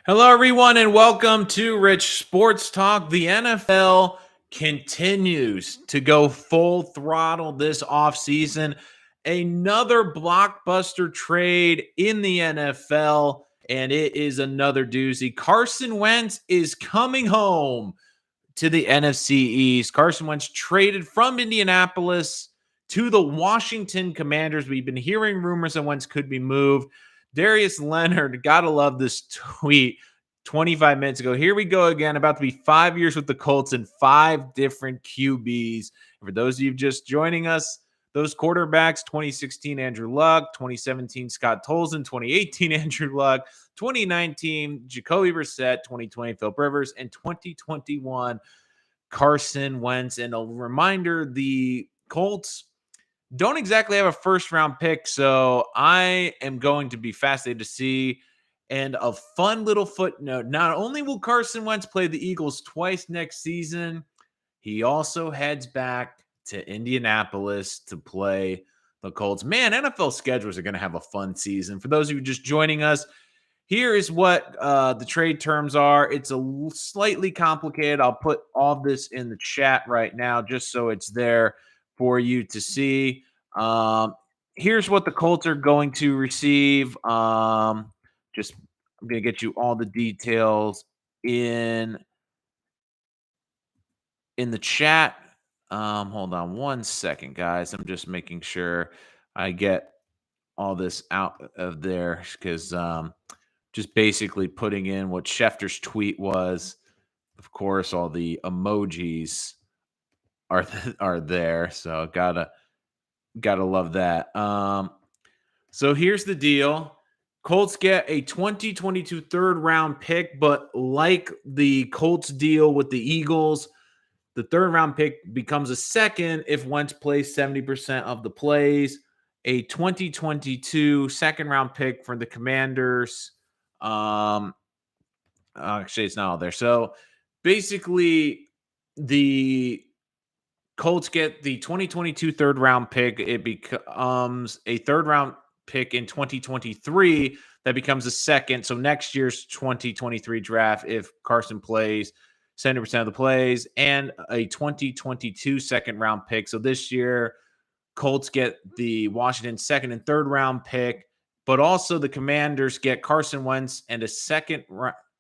Hello, everyone, and welcome to Rich Sports Talk. The NFL continues to go full throttle this offseason. Another blockbuster trade in the NFL, and it is another doozy. Carson Wentz is coming home to the NFC East. Carson Wentz traded from Indianapolis to the Washington Commanders. We've been hearing rumors that Wentz could be moved. Darius Leonard, gotta love this tweet 25 minutes ago. Here we go again, about to be 5 years with the Colts and 5 different QBs. And for those of you just joining us, those quarterbacks, 2016 Andrew Luck, 2017 Scott Tolzien, 2018 Andrew Luck, 2019 Jacoby Brissett, 2020 Philip Rivers, and 2021 Carson Wentz. And a reminder, the Colts don't exactly have a first-round pick, so I am going to be fascinated to see. And a fun little footnote, not only will Carson Wentz play the Eagles twice next season, he also heads back to Indianapolis to play the Colts. Man, NFL schedules are going to have a fun season. For those of you just joining us, here is what the trade terms are. It's a slightly complicated. I'll put all this in the chat right now just so it's there for you to see. Here's what the Colts are going to receive. I'm going to get you all the details in the chat. Hold on one second, guys. I'm just making sure I get all this out of there because just basically putting in what Schefter's tweet was. Of course, all the emojis are there, so gotta love that. So here's the deal. Colts get a 2022 third-round pick, but like the Colts deal with the Eagles, the third-round pick becomes a second if Wentz plays 70% of the plays. A 2022 second-round pick for the Commanders. Actually, it's not all there. So basically, the Colts get the 2022 third-round pick. It becomes a third-round pick in 2023 that becomes a second. So next year's 2023 draft, if Carson plays 70% of the plays, and a 2022 second-round pick. So this year, Colts get the Washington second and third round pick, but also the Commanders get Carson Wentz and a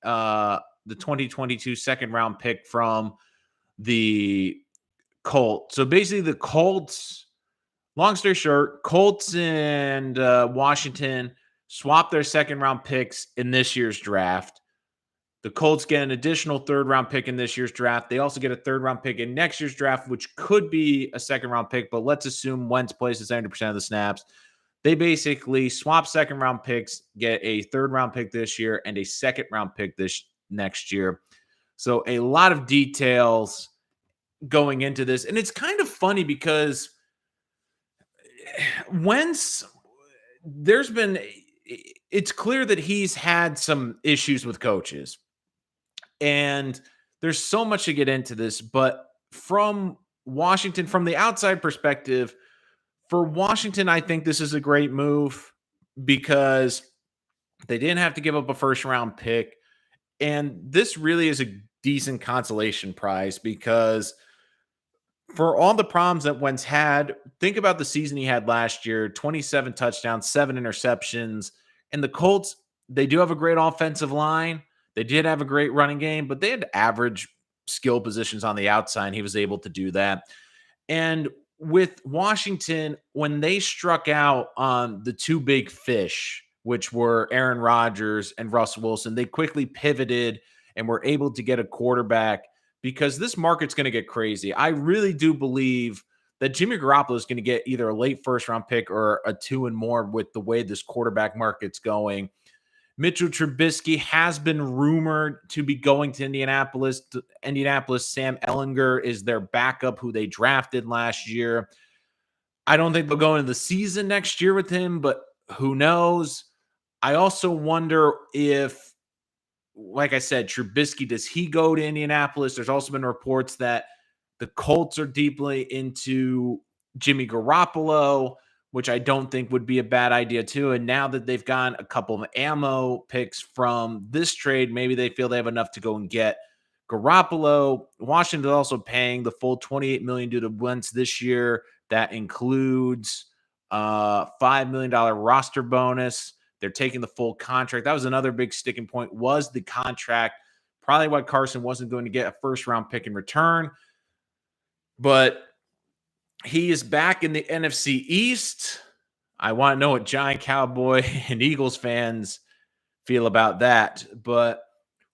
the 2022 second round pick from the Colts. So basically the Colts, long story short, Colts and Washington swap their second round picks in this year's draft. The Colts get an additional third-round pick in this year's draft. They also get a third-round pick in next year's draft, which could be a second-round pick, but let's assume Wentz plays 70% of the snaps. They basically swap second-round picks, get a third-round pick this year and a second-round pick this next year. So a lot of details going into this. And it's kind of funny because Wentz, it's clear that he's had some issues with coaches. And there's so much to get into this, but from Washington, from the outside perspective, for Washington, I think this is a great move because they didn't have to give up a first-round pick. And this really is a decent consolation prize because for all the problems that Wentz had, think about the season he had last year, 27 touchdowns, 7 interceptions. And the Colts, they do have a great offensive line. They did have a great running game, but they had average skill positions on the outside, and he was able to do that. And with Washington, when they struck out on the two big fish, which were Aaron Rodgers and Russell Wilson, they quickly pivoted and were able to get a quarterback because this market's going to get crazy. I really do believe that Jimmy Garoppolo is going to get either a late first-round pick or a 2 and more with the way this quarterback market's going. Mitchell Trubisky has been rumored to be going to Indianapolis. Sam Ehlinger is their backup who they drafted last year. I don't think they'll go into the season next year with him, but who knows? I also wonder if, like I said, Trubisky, does he go to Indianapolis? There's also been reports that the Colts are deeply into Jimmy Garoppolo, which I don't think would be a bad idea too. And now that they've gotten a couple of ammo picks from this trade, maybe they feel they have enough to go and get Garoppolo. Washington also paying the full $28 million due to Wentz this year. That includes $5 million roster bonus. They're taking the full contract. That was another big sticking point, was the contract. Probably why Carson wasn't going to get a first-round pick in return. But he is back in the NFC East. I want to know what Giant, Cowboy, and Eagles fans feel about that. But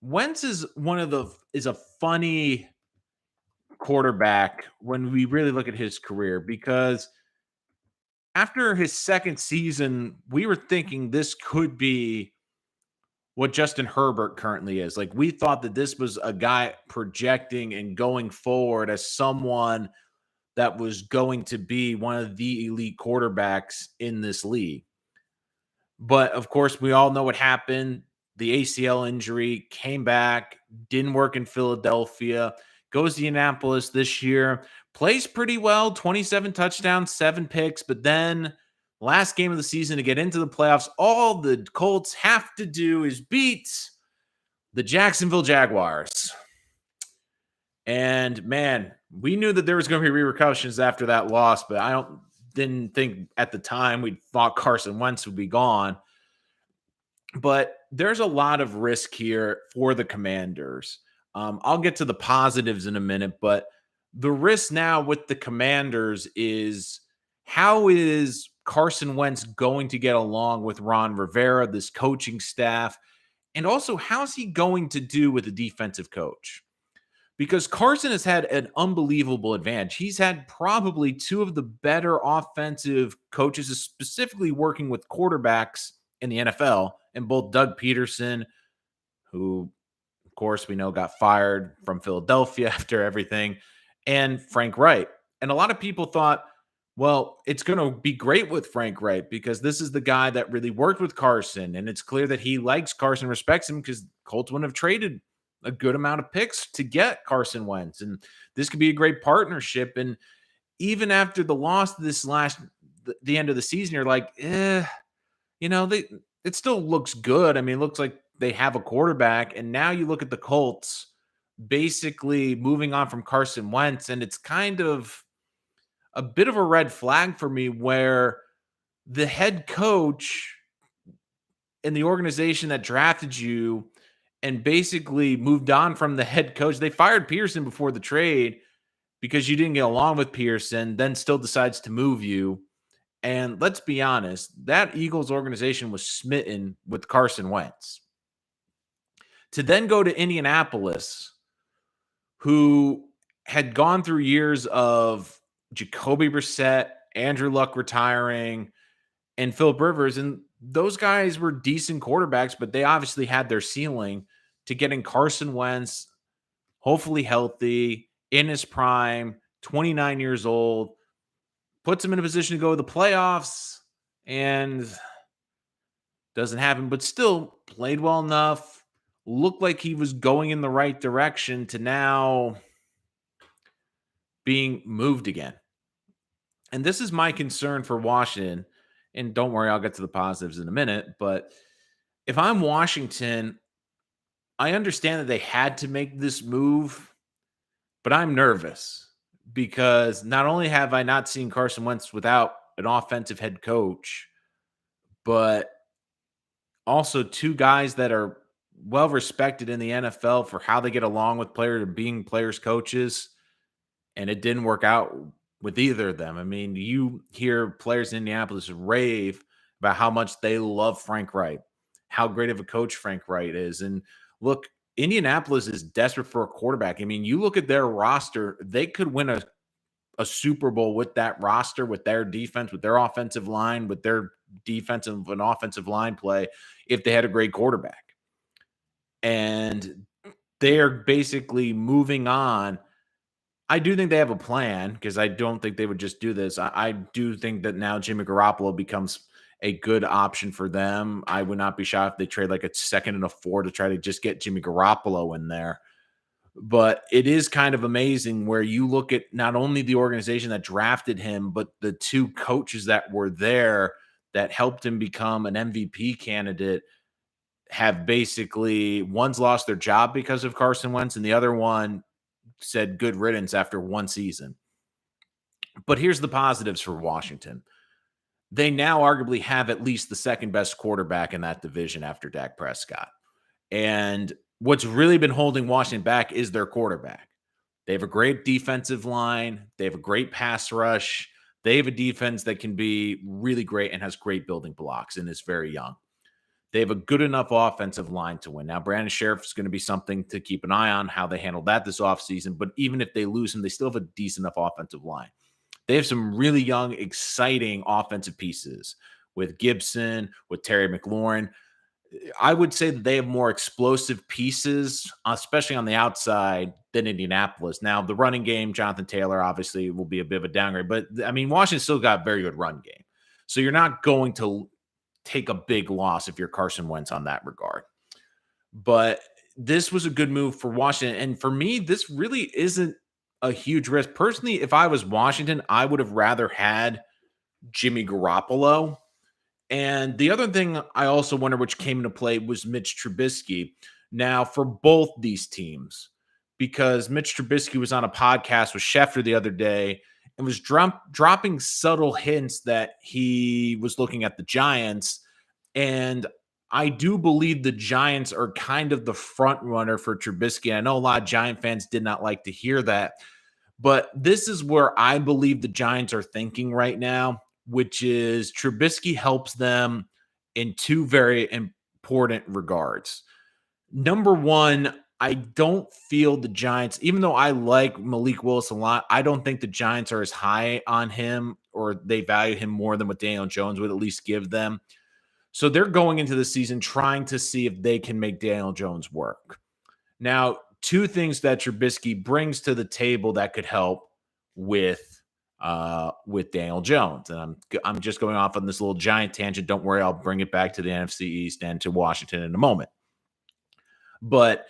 Wentz is a funny quarterback when we really look at his career, because after his second season, we were thinking this could be what Justin Herbert currently is. Like, we thought that this was a guy projecting and going forward as someone that was going to be one of the elite quarterbacks in this league. But of course, we all know what happened. The ACL injury came back, didn't work in Philadelphia, goes to Indianapolis this year, plays pretty well, 27 touchdowns, 7 picks. But then last game of the season to get into the playoffs, all the Colts have to do is beat the Jacksonville Jaguars. And man, we knew that there was going to be repercussions after that loss, but didn't think at the time we thought Carson Wentz would be gone. But there's a lot of risk here for the Commanders. I'll get to the positives in a minute, but the risk now with the Commanders is, how is Carson Wentz going to get along with Ron Rivera, this coaching staff? And also, how's he going to do with a defensive coach? Because Carson has had an unbelievable advantage. He's had probably 2 of the better offensive coaches, specifically working with quarterbacks in the NFL, and both Doug Peterson, who, of course, we know got fired from Philadelphia after everything, and Frank Reich. And a lot of people thought, well, it's going to be great with Frank Reich because this is the guy that really worked with Carson, and it's clear that he likes Carson, respects him, because Colts wouldn't have traded a good amount of picks to get Carson Wentz. And this could be a great partnership. And even after the loss the end of the season, you're like, it still looks good. I mean, it looks like they have a quarterback. And now you look at the Colts basically moving on from Carson Wentz, and it's kind of a bit of a red flag for me, where the head coach in the organization that drafted you and basically moved on from the head coach. They fired Pearson before the trade because you didn't get along with Pearson, then still decides to move you. And let's be honest, that Eagles organization was smitten with Carson Wentz. To then go to Indianapolis, who had gone through years of Jacoby Brissett, Andrew Luck retiring, and Philip Rivers, and those guys were decent quarterbacks, but they obviously had their ceiling, to getting Carson Wentz, hopefully healthy, in his prime, 29 years old, puts him in a position to go to the playoffs, and doesn't happen, but still played well enough, looked like he was going in the right direction, to now being moved again. And this is my concern for Washington. And don't worry, I'll get to the positives in a minute. But if I'm Washington, I understand that they had to make this move, but I'm nervous because not only have I not seen Carson Wentz without an offensive head coach, but also 2 guys that are well respected in the NFL for how they get along with players and being players' coaches. And it didn't work out with either of them. I mean, you hear players in Indianapolis rave about how much they love Frank Reich, how great of a coach Frank Reich is. And look, Indianapolis is desperate for a quarterback. I mean, you look at their roster, they could win a Super Bowl with that roster, with their defense, with their offensive line, with their defensive and offensive line play, if they had a great quarterback. And they are basically moving on. I do think they have a plan, because I don't think they would just do this. I do think that now Jimmy Garoppolo becomes a good option for them. I would not be shocked if they trade like a second and a 4 to try to just get Jimmy Garoppolo in there. But it is kind of amazing where you look at not only the organization that drafted him, but the two coaches that were there that helped him become an MVP candidate have basically one's lost their job because of Carson Wentz, and the other one said good riddance after one season. But here's the positives for Washington. They now arguably have at least the second best quarterback in that division after Dak Prescott. And what's really been holding Washington back is their quarterback. They have a great defensive line. They have a great pass rush. They have a defense that can be really great and has great building blocks and is very young. They have a good enough offensive line to win. Now, Brandon Sheriff is going to be something to keep an eye on how they handle that this offseason. But even if they lose him, they still have a decent enough offensive line. They have some really young, exciting offensive pieces with Gibson, with Terry McLaurin. I would say that they have more explosive pieces, especially on the outside, than Indianapolis. Now, the running game, Jonathan Taylor obviously will be a bit of a downgrade, but I mean, Washington still got a very good run game. So you're not going to take a big loss if you're Carson Wentz on that regard. But this was a good move for Washington. And for me, this really isn't a huge risk. Personally, if I was Washington, I would have rather had Jimmy Garoppolo. And the other thing I also wonder which came into play was Mitch Trubisky. Now, for both these teams, because Mitch Trubisky was on a podcast with Schefter the other day and was dropping subtle hints that he was looking at the Giants. And I do believe the Giants are kind of the front runner for Trubisky. I know a lot of Giant fans did not like to hear that, but this is where I believe the Giants are thinking right now, which is Trubisky helps them in two very important regards. Number one, I don't feel the Giants, even though I like Malik Willis a lot, I don't think the Giants are as high on him or they value him more than what Daniel Jones would at least give them. So they're going into the season trying to see if they can make Daniel Jones work. Now, two things that Trubisky brings to the table that could help with Daniel Jones. And I'm just going off on this little giant tangent. Don't worry, I'll bring it back to the NFC East and to Washington in a moment. But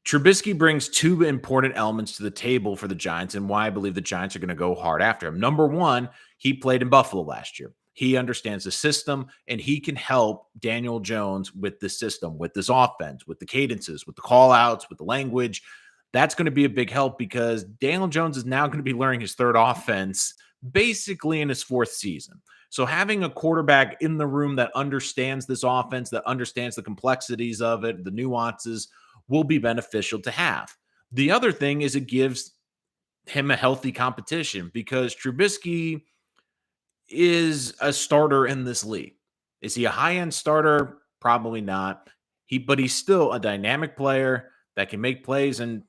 Trubisky brings two important elements to the table for the Giants and why I believe the Giants are going to go hard after him. Number one, he played in Buffalo last year. He understands the system, and he can help Daniel Jones with the system, with this offense, with the cadences, with the call-outs, with the language. That's going to be a big help because Daniel Jones is now going to be learning his third offense basically in his fourth season. So having a quarterback in the room that understands this offense, that understands the complexities of it, the nuances, will be beneficial to have. The other thing is it gives him a healthy competition because Trubisky is a starter in this league. Is he a high-end starter? Probably not. But he's still a dynamic player that can make plays. And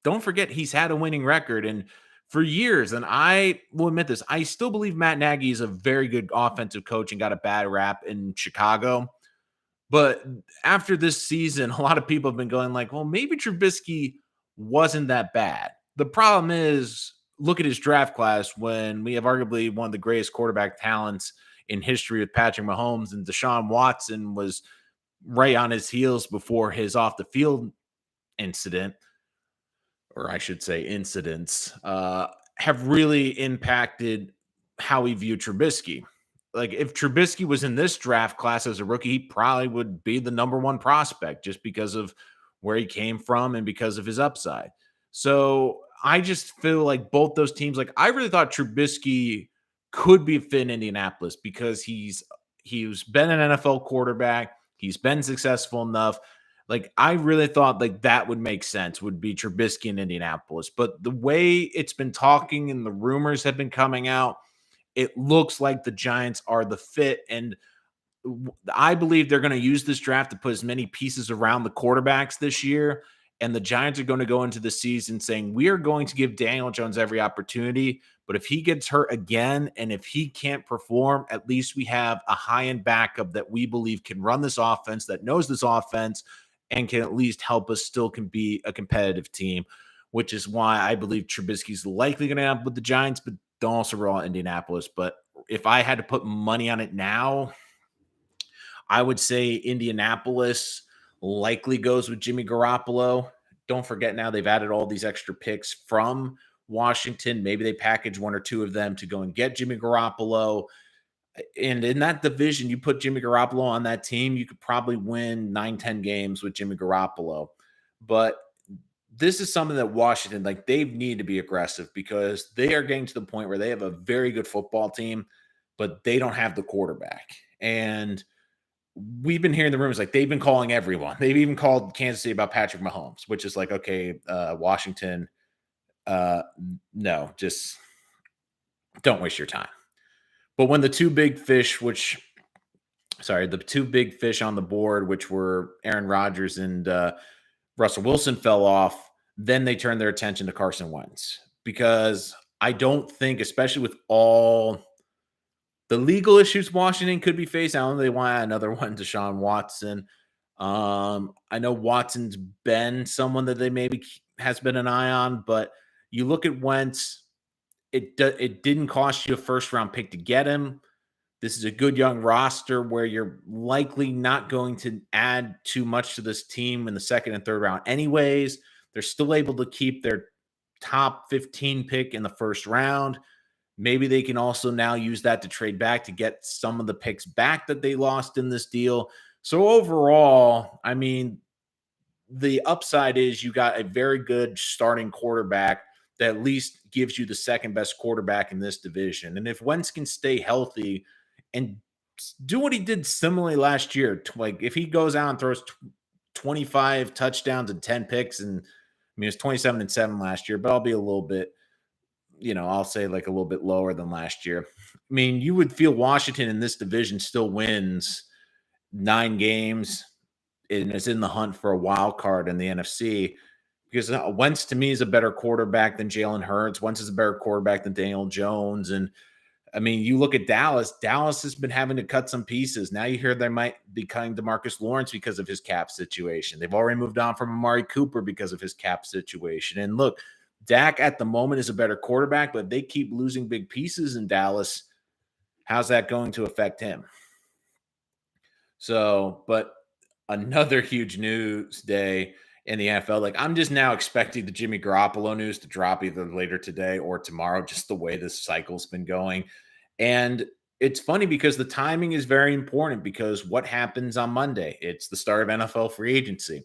don't forget, he's had a winning record. And for years, and I will admit this, I still believe Matt Nagy is a very good offensive coach and got a bad rap in Chicago. But after this season, a lot of people have been going like, well, maybe Trubisky wasn't that bad. The problem is, look at his draft class when we have arguably one of the greatest quarterback talents in history with Patrick Mahomes, and Deshaun Watson was right on his heels before his off the field incident, or I should say incidents, have really impacted how we view Trubisky. Like if Trubisky was in this draft class as a rookie, he probably would be the number one prospect just because of where he came from and because of his upside. So I just feel like both those teams, like I really thought Trubisky could be a fit in Indianapolis because he's been an NFL quarterback. He's been successful enough. Like I really thought like that would make sense, would be Trubisky in Indianapolis. But the way it's been talking and the rumors have been coming out, it looks like the Giants are the fit. And I believe they're going to use this draft to put as many pieces around the quarterbacks this year. And the Giants are going to go into the season saying, we are going to give Daniel Jones every opportunity. But if he gets hurt again, and if he can't perform, at least we have a high-end backup that we believe can run this offense, that knows this offense, and can at least help us still can be a competitive team, which is why I believe Trubisky's likely going to end up with the Giants, but don't also roll out Indianapolis. But if I had to put money on it now, I would say Indianapolis likely goes with Jimmy Garoppolo don't forget now they've added all these extra picks from Washington. Maybe they package one or two of them to go and get Jimmy Garoppolo. And in that division, you put Jimmy Garoppolo on that team, you could probably win 9, 10 games with Jimmy Garoppolo. But this is something that Washington, like they need to be aggressive because they are getting to the point where they have a very good football team, but they don't have the quarterback. And we've been hearing the rumors like they've been calling everyone. They've even called Kansas City about Patrick Mahomes, which is like, okay, Washington, no, just don't waste your time. But when the two big fish, the two big fish on the board, which were Aaron Rodgers and Russell Wilson fell off, then they turned their attention to Carson Wentz because I don't think, especially with all the legal issues Washington could be facing, I don't know they want another one, Deshaun Watson. I know Watson's been someone that they maybe has been an eye on, but you look at Wentz, it didn't cost you a first round pick to get him. This is a good young roster where you're likely not going to add too much to this team in the second and third round anyways. They're still able to keep their top 15 pick in the first round. Maybe they can also now use that to trade back to get some of the picks back that they lost in this deal. So overall, I mean, the upside is you got a very good starting quarterback that at least gives you the second best quarterback in this division. And if Wentz can stay healthy and do what he did similarly last year, like if he goes out and throws 25 touchdowns and 10 picks, and I mean, it's 27-7 last year, but I'll be a little bit, I'll say like a little bit lower than last year. I mean, you would feel Washington in this division still wins 9 games and is in the hunt for a wild card in the NFC because Wentz to me is a better quarterback than Jalen Hurts. Wentz is a better quarterback than Daniel Jones. And I mean, you look at Dallas. Dallas has been having to cut some pieces. Now you hear they might be cutting DeMarcus Lawrence because of his cap situation. They've already moved on from Amari Cooper because of his cap situation. And look, Dak at the moment is a better quarterback, but they keep losing big pieces in Dallas. How's that going to affect him? So, but another huge news day in the NFL. Like, I'm just now expecting the Jimmy Garoppolo news to drop either later today or tomorrow, just the way this cycle's been going. And it's funny because the timing is very important because what happens on Monday? It's the start of NFL free agency.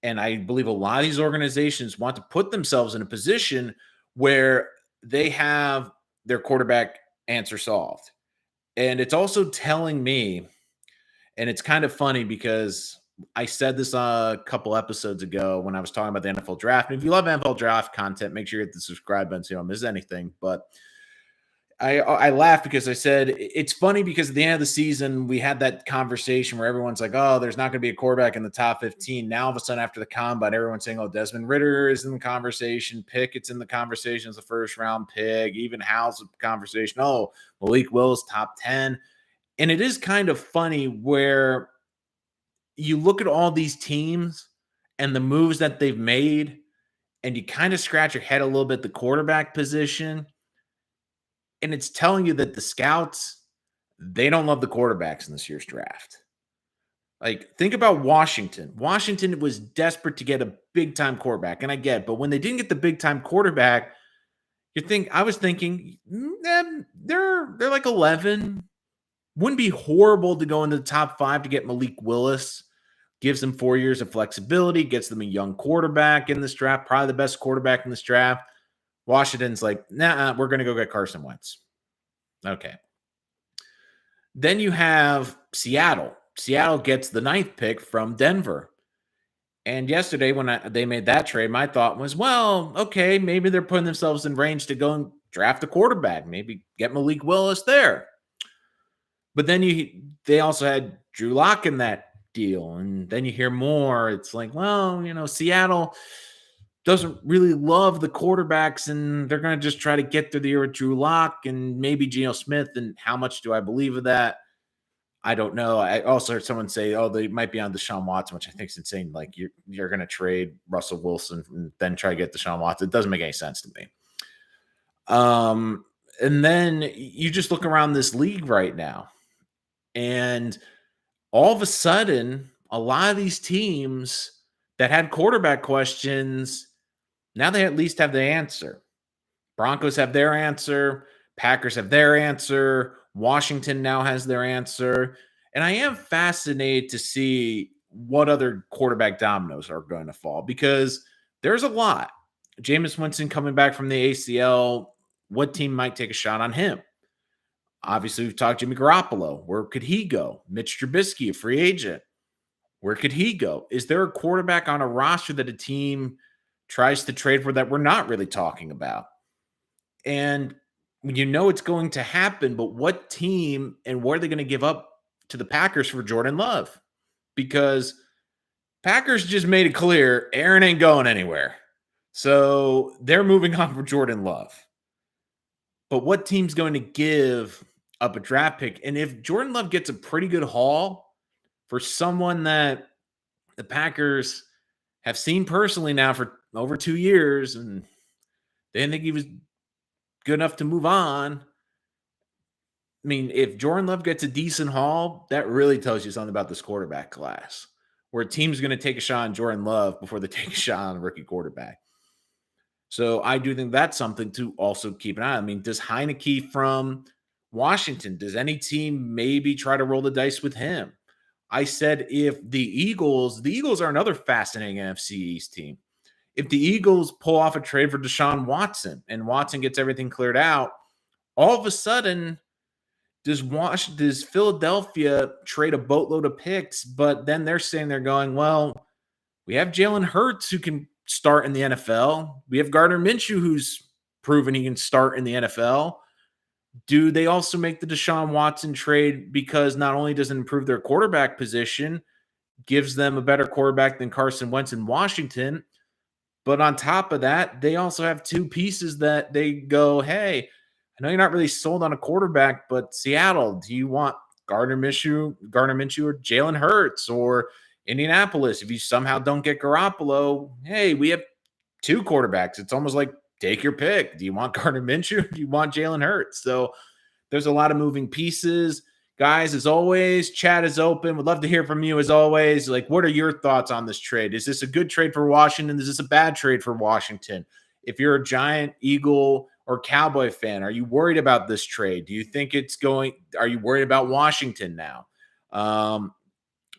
And I believe a lot of these organizations want to put themselves in a position where they have their quarterback answer solved. And it's also telling me, and it's kind of funny because I said this a couple episodes ago when I was talking about the NFL draft. And if you love NFL draft content, make sure you hit the subscribe button so you don't miss anything. But I laughed because I said it's funny because at the end of the season, we had that conversation where everyone's like, oh, there's not going to be a quarterback in the top 15. Now, all of a sudden, after the combine, everyone's saying, oh, Desmond Ridder is in the conversation. Pickett's in the conversation as a first round pick. Even Howell's in the conversation. Oh, Malik Willis, top 10. And it is kind of funny where you look at all these teams and the moves that they've made, and you kind of scratch your head a little bit, the quarterback position. And it's telling you that the scouts, they don't love the quarterbacks in this year's draft. Like, think about Washington. Washington was desperate to get a big-time quarterback, and I get it. But when they didn't get the big-time quarterback, I was thinking, they're like 11. Wouldn't be horrible to go into the top 5 to get Malik Willis. Gives them 4 years of flexibility, gets them a young quarterback in this draft, probably the best quarterback in this draft. Washington's like, nah, we're going to go get Carson Wentz. Okay. Then you have Seattle. Seattle gets the 9th pick from Denver. And yesterday when they made that trade, my thought was, well, okay, maybe they're putting themselves in range to go and draft a quarterback. Maybe get Malik Willis there. But then they also had Drew Lock in that deal. And then you hear more. It's like, well, Seattle doesn't really love the quarterbacks, and they're going to just try to get through the year with Drew Lock and maybe Geno Smith. And how much do I believe of that? I don't know. I also heard someone say, oh, they might be on Deshaun Watson, which I think is insane. Like, you're going to trade Russell Wilson and then try to get Deshaun Watson. It doesn't make any sense to me. And then you just look around this league right now, and all of a sudden, a lot of these teams that had quarterback questions, now they at least have the answer. Broncos have their answer. Packers have their answer. Washington now has their answer. And I am fascinated to see what other quarterback dominoes are going to fall because there's a lot. Jameis Winston coming back from the ACL. What team might take a shot on him? Obviously, we've talked Jimmy Garoppolo. Where could he go? Mitch Trubisky, a free agent. Where could he go? Is there a quarterback on a roster that a team tries to trade for that we're not really talking about? And you know it's going to happen, but what team and what are they going to give up to the Packers for Jordan Love? Because Packers just made it clear Aaron ain't going anywhere. So they're moving on for Jordan Love. But what team's going to give up a draft pick? And if Jordan Love gets a pretty good haul for someone that the Packers have seen personally now for over 2 years, and they didn't think he was good enough to move on. I mean, if Jordan Love gets a decent haul, that really tells you something about this quarterback class, where a team's going to take a shot on Jordan Love before they take a shot on a rookie quarterback. So I do think that's something to also keep an eye on. I mean, does Heineke from Washington, does any team maybe try to roll the dice with him? I said if the Eagles are another fascinating NFC East team. If the Eagles pull off a trade for Deshaun Watson and Watson gets everything cleared out, all of a sudden, does Philadelphia trade a boatload of picks? But then they're saying they're going, well, we have Jalen Hurts who can start in the NFL. We have Gardner Minshew who's proven he can start in the NFL. Do they also make the Deshaun Watson trade because not only does it improve their quarterback position, gives them a better quarterback than Carson Wentz in Washington, but on top of that, they also have two pieces that they go, hey, I know you're not really sold on a quarterback, but Seattle, do you want Gardner Minshew, or Jalen Hurts, or Indianapolis? If you somehow don't get Garoppolo, hey, we have two quarterbacks. It's almost like take your pick. Do you want Gardner Minshew? Do you want Jalen Hurts? So there's a lot of moving pieces. Guys, as always, chat is open. Would love to hear from you as always. Like, what are your thoughts on this trade? Is this a good trade for Washington? Is this a bad trade for Washington? If you're a Giant, Eagle, or Cowboy fan, are you worried about this trade? Do you think are you worried about Washington now?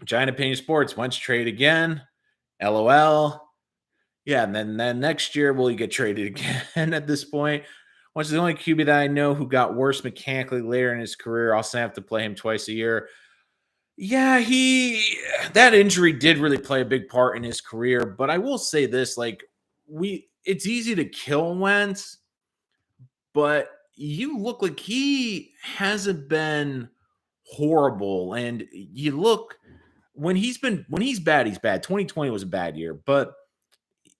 Giant Opinion Sports, Wentz trade again. LOL. Yeah, and then next year, will he get traded again at this point? Wentz is the only QB that I know who got worse mechanically later in his career. Also have to play him twice a year. Yeah, that injury did really play a big part in his career. But I will say this, it's easy to kill Wentz, but you look like he hasn't been horrible. And you look when he's bad, he's bad. 2020 was a bad year, but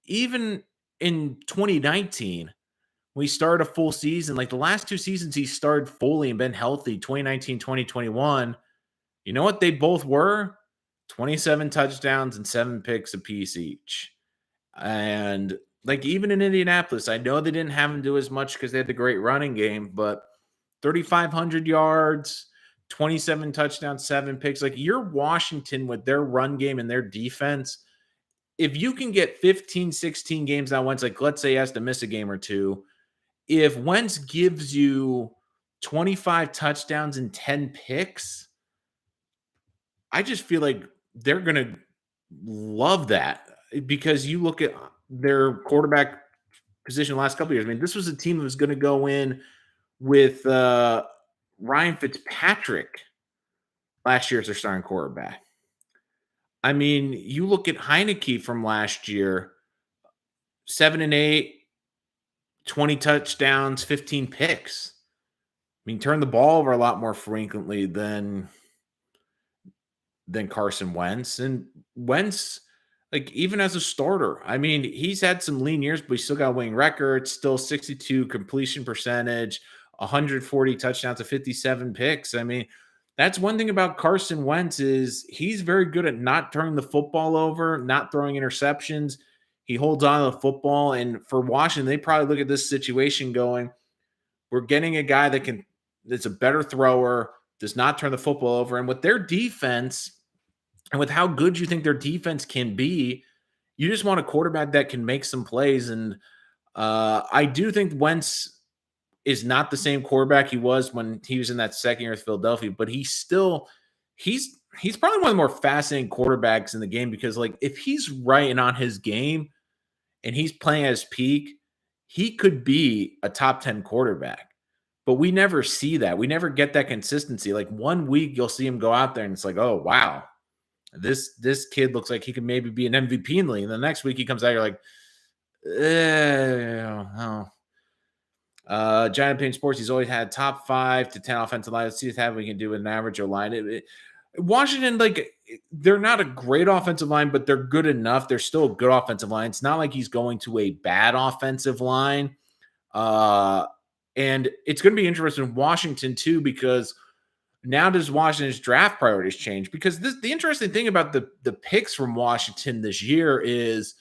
even in 2019, we started a full season. Like the last 2 seasons, he started fully and been healthy. 2019, 2021. You know what they both were? 27 touchdowns and 7 picks apiece each. And like even in Indianapolis, I know they didn't have him do as much because they had the great running game, but 3,500 yards, 27 touchdowns, 7 picks. Like you're Washington with their run game and their defense. If you can get 15, 16 games on Wentz, like let's say he has to miss a game or two, if Wentz gives you 25 touchdowns and 10 picks, I just feel like they're going to love that because you look at their quarterback position the last couple of years. I mean, this was a team that was going to go in with Ryan Fitzpatrick last year as their starting quarterback. I mean, you look at Heineke from last year, 7-8, 20 touchdowns, 15 picks. I mean, turn the ball over a lot more frequently than Carson Wentz. And Wentz, like even as a starter, I mean, he's had some lean years, but he's still got winning records, still 62 completion percentage, 140 touchdowns to 57 picks. I mean, that's one thing about Carson Wentz is he's very good at not turning the football over, not throwing interceptions. He holds on to the football. And for Washington, they probably look at this situation going, we're getting a guy that's a better thrower, does not turn the football over. And with their defense and with how good you think their defense can be, You just want a quarterback that can make some plays, and I do think Wentz is not the same quarterback he was when he was in that second year with Philadelphia, but he's probably one of the more fascinating quarterbacks in the game because like if he's right and on his game and he's playing at his peak, he could be a top 10 quarterback. But we never see that. We never get that consistency. Like one week you'll see him go out there and it's like, oh wow, this kid looks like he could maybe be an MVP in the league. And the next week he comes out, you're like, oh. Giant Opinion Sports, he's always had top 5 to 10 offensive line. Let's see how we can do with an average O line. Washington, like, they're not a great offensive line, but they're good enough. They're still a good offensive line. It's not like he's going to a bad offensive line. And it's going to be interesting in Washington, too, because now does Washington's draft priorities change? Because the interesting thing about the picks from Washington this year is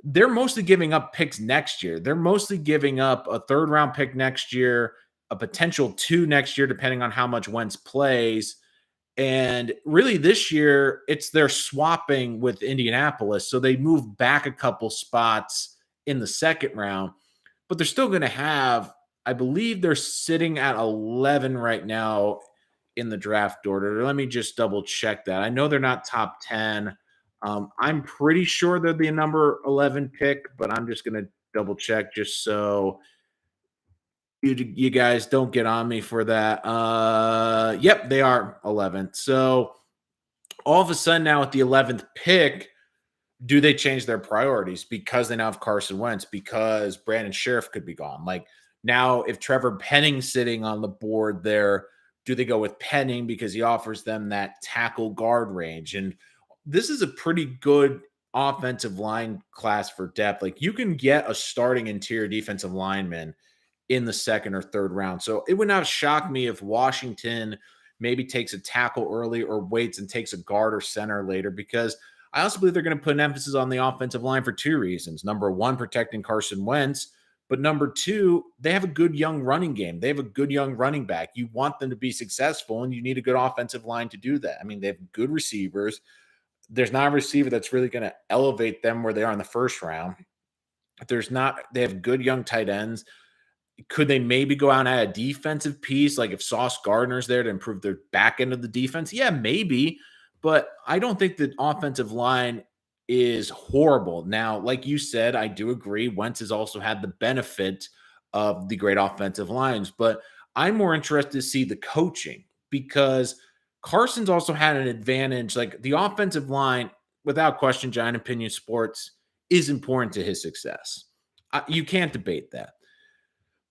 they're mostly giving up picks next year. They're mostly giving up a 3rd round pick next year, a potential 2 next year, depending on how much Wentz plays. And really this year, they're swapping with Indianapolis. So they move back a couple spots in the 2nd round, but they're still going to have, I believe they're sitting at 11 right now in the draft order. Let me just double check that. I know they're not top 10. I'm pretty sure they'll be a number 11 pick, but I'm just going to double check just so you guys don't get on me for that. Yep, they are 11th. So all of a sudden now with the 11th pick, do they change their priorities because they now have Carson Wentz, because Brandon Sheriff could be gone? Like now if Trevor Penning's sitting on the board there, do they go with Penning because he offers them that tackle guard range? And this is a pretty good offensive line class for depth. Like you can get a starting interior defensive lineman in the 2nd or 3rd round. So it would not shock me if Washington maybe takes a tackle early or waits and takes a guard or center later, because I also believe they're going to put an emphasis on the offensive line for 2 reasons. Number 1, protecting Carson Wentz. But number 2, they have a good young running game. They have a good young running back. You want them to be successful, and you need a good offensive line to do that. I mean, they have good receivers. There's not a receiver that's really going to elevate them where they are in the 1st round. They have good young tight ends. Could they maybe go out and add a defensive piece? Like if Sauce Gardner's there to improve their back end of the defense? Yeah, maybe. But I don't think the offensive line is horrible. Now, like you said, I do agree. Wentz has also had the benefit of the great offensive lines, but I'm more interested to see the coaching because Carson's also had an advantage. Like the offensive line, without question, Giant Opinion Sports is important to his success. You can't debate that.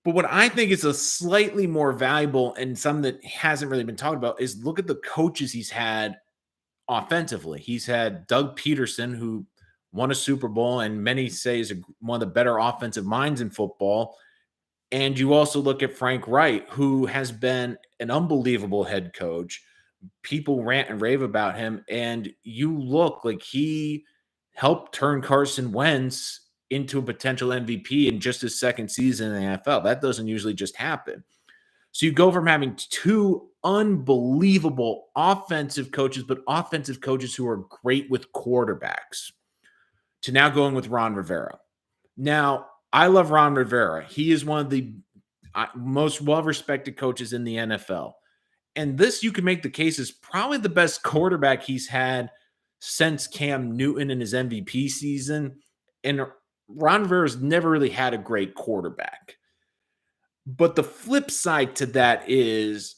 But what I think is a slightly more valuable and something that hasn't really been talked about is look at the coaches he's had offensively. He's had Doug Peterson, who won a Super Bowl and many say is one of the better offensive minds in football. And you also look at Frank Wright, who has been an unbelievable head coach. People rant and rave about him. And you look like he helped turn Carson Wentz into a potential MVP in just his 2nd season in the NFL. That doesn't usually just happen. So you go from having 2 unbelievable offensive coaches, but offensive coaches who are great with quarterbacks, to now going with Ron Rivera. Now, I love Ron Rivera. He is one of the most well-respected coaches in the NFL. And this, you can make the case, is probably the best quarterback he's had since Cam Newton in his MVP season. And Ron Rivera's never really had a great quarterback. But the flip side to that is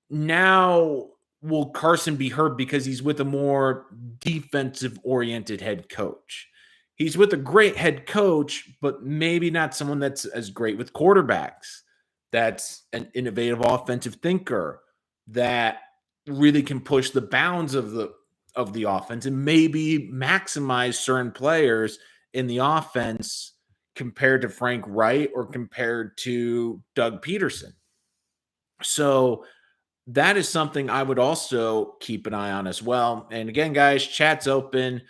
now will Carson be hurt because he's with a more defensive-oriented head coach? He's with a great head coach, but maybe not someone that's as great with quarterbacks. That's an innovative offensive thinker that really can push the bounds of the offense and maybe maximize certain players in the offense compared to Frank Wright or compared to Doug Peterson. So that is something I would also keep an eye on as well. And again, guys, chat's open.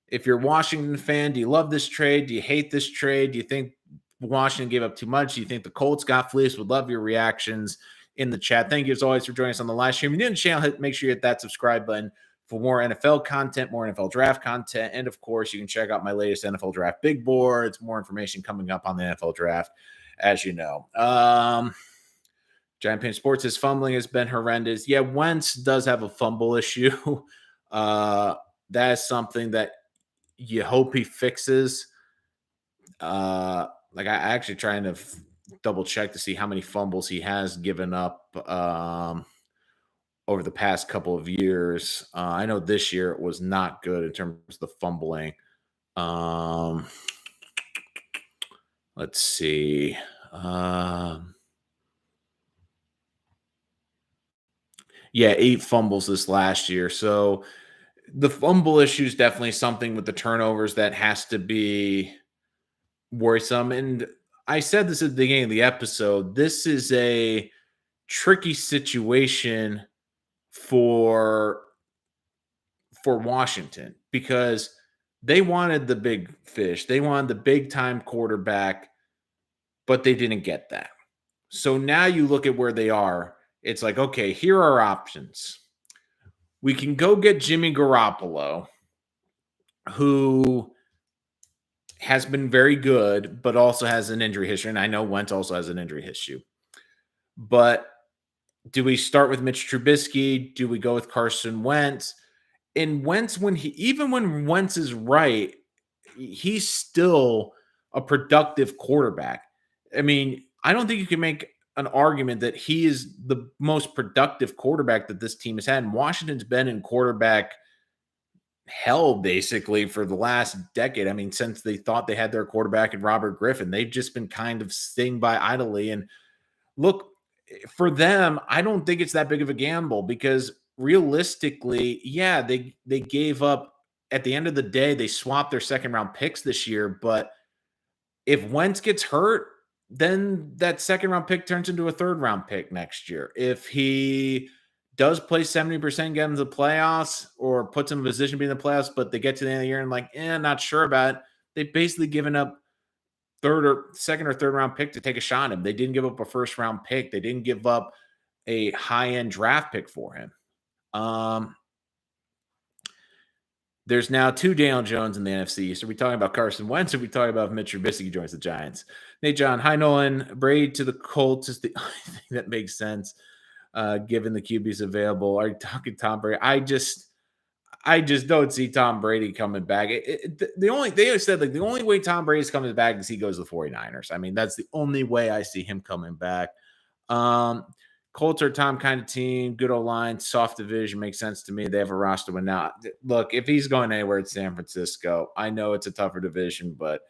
If you're a Washington fan, do you love this trade? Do you hate this trade? Do you think Washington gave up too much? Do you think the Colts got fleeced? Would love your reactions in the chat. Thank you as always for joining us on the live stream. If you're new to the channel, make sure you hit that subscribe button. for more NFL content, more NFL draft content. And of course, you can check out my latest NFL draft big boards, more information coming up on the NFL draft, as you know. Giant Pain Sports, his fumbling has been horrendous. Yeah, Wentz does have a fumble issue. That is something that you hope he fixes. Like I actually trying to double check to see how many fumbles he has given up over the past couple of years. I know this year it was not good in terms of the fumbling. Um, let's see. Yeah, 8 fumbles this last year. So the fumble issue is definitely something with the turnovers that has to be worrisome. And I said this at the beginning of the episode. This is a tricky situation for Washington because they wanted the big fish. They wanted the big time quarterback, but they didn't get that. So now you look at where they are. It's like, okay, here are options. We can go get Jimmy Garoppolo, who has been very good, but also has an injury history. And I know Wentz also has an injury history. But do we start with Mitch Trubisky? Do we go with Carson Wentz? And Wentz, even when Wentz is right, he's still a productive quarterback. I mean, I don't think you can make an argument that he is the most productive quarterback that this team has had. And Washington's been in quarterback hell basically for the last decade. I mean, since they thought they had their quarterback in Robert Griffin, they've just been kind of sitting by idly. And look, for them, I don't think it's that big of a gamble because realistically, yeah, they gave up at the end of the day, they swapped their second round picks this year. But if Wentz gets hurt, then that second round pick turns into a third round pick next year. If he does play 70%, get into the playoffs or puts him in a position to be in the playoffs, but they get to the end of the year and like, not sure about it. They've basically given up second or third round pick to take a shot at him. They didn't give up a first round pick. They didn't give up a high end draft pick for him. There's now 2 Daniel Jones in the NFC East. Are we talking about Carson Wentz or are we talking about Mitch Trubisky joins the Giants? Nate John, hi Nolan. Brady to the Colts is the only thing that makes sense given the QBs available. Are you talking Tom Brady? I just don't see Tom Brady coming back. They always said like the only way Tom Brady's coming back is he goes to the 49ers. I mean, that's the only way I see him coming back. Colts are Tom kind of team, good old line, soft division, makes sense to me. They have a roster win now. Look, if he's going anywhere, it's San Francisco. I know it's a tougher division, but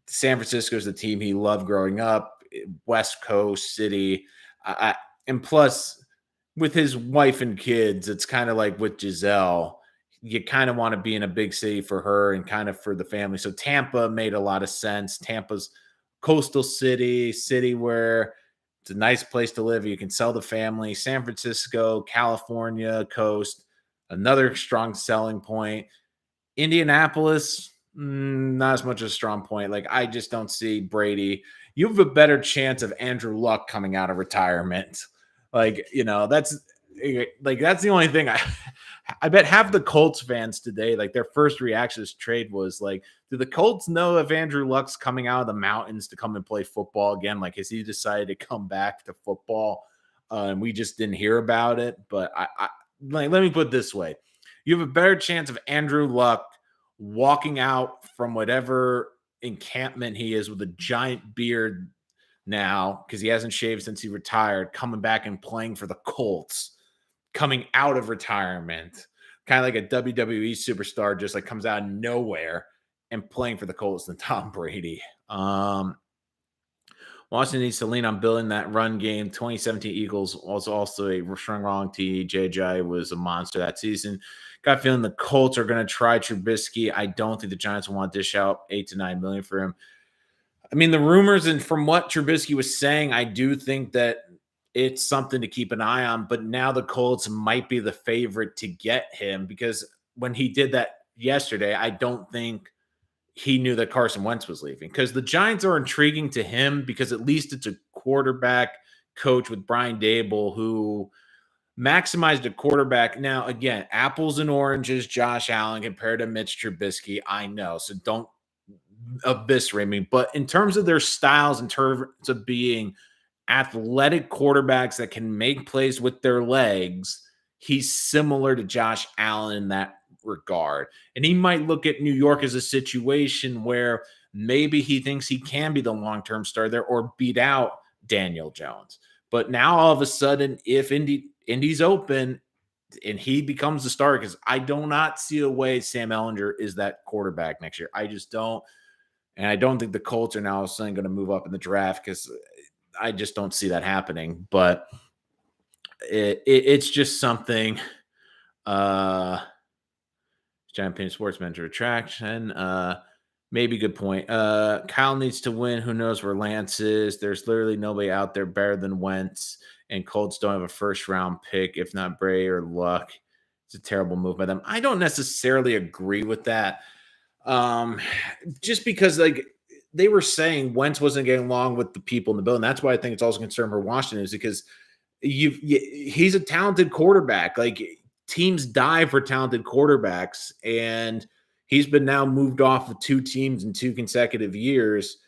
San Francisco is the team he loved growing up, West Coast city. And plus, with his wife and kids, it's kind of like with Giselle. You kind of want to be in a big city for her and kind of for the family. So Tampa made a lot of sense. Tampa's coastal city where it's a nice place to live. You can sell the family. San Francisco, California coast, another strong selling point. Indianapolis, not as much of a strong point. Like, I just don't see Brady. You have a better chance of Andrew Luck coming out of retirement. Like, that's the only thing I bet half the Colts fans today, like their first reaction to this trade was like, do the Colts know if Andrew Luck's coming out of the mountains to come and play football again? Like, has he decided to come back to football? And we just didn't hear about it. But let me put it this way. You have a better chance of Andrew Luck walking out from whatever encampment he is with a giant beard now, because he hasn't shaved since he retired, coming back and playing for the Colts, coming out of retirement, kind of like a WWE superstar, just like comes out of nowhere and playing for the Colts than Tom Brady. Washington needs to lean on building that run game. 2017 Eagles was also a wrong team. JJ was a monster that season. Got a feeling the Colts are going to try Trubisky. I don't think the Giants will want to dish out $8 to $9 million for him. I mean, the rumors and from what Trubisky was saying, I do think that it's something to keep an eye on. But now the Colts might be the favorite to get him because when he did that yesterday, I don't think he knew that Carson Wentz was leaving, because the Giants are intriguing to him because at least it's a quarterback coach with Brian Dable who maximized a quarterback. Now, again, apples and oranges, Josh Allen compared to Mitch Trubisky. I know. So don't eviscerate me. But in terms of their styles, in terms of being athletic quarterbacks that can make plays with their legs, he's similar to Josh Allen in that regard. And he might look at New York as a situation where maybe he thinks he can be the long-term star there or beat out Daniel Jones. But now all of a sudden, if Indy's open and he becomes the star, because I do not see a way Sam Ellinger is that quarterback next year. I just don't. And I don't think the Colts are now all of a sudden going to move up in the draft because I just don't see that happening. But it's just something. Champion Sports Mentor Attraction. Maybe good point. Kyle needs to win. Who knows where Lance is? There's literally nobody out there better than Wentz, and Colts don't have a first round pick, if not Bray or Luck. It's a terrible move by them. I don't necessarily agree with that. Just because like they were saying Wentz wasn't getting along with the people in the building. That's why I think it's also a concern for Washington is because he's a talented quarterback. Like teams die for talented quarterbacks, and he's been now moved off of 2 teams in 2 consecutive years,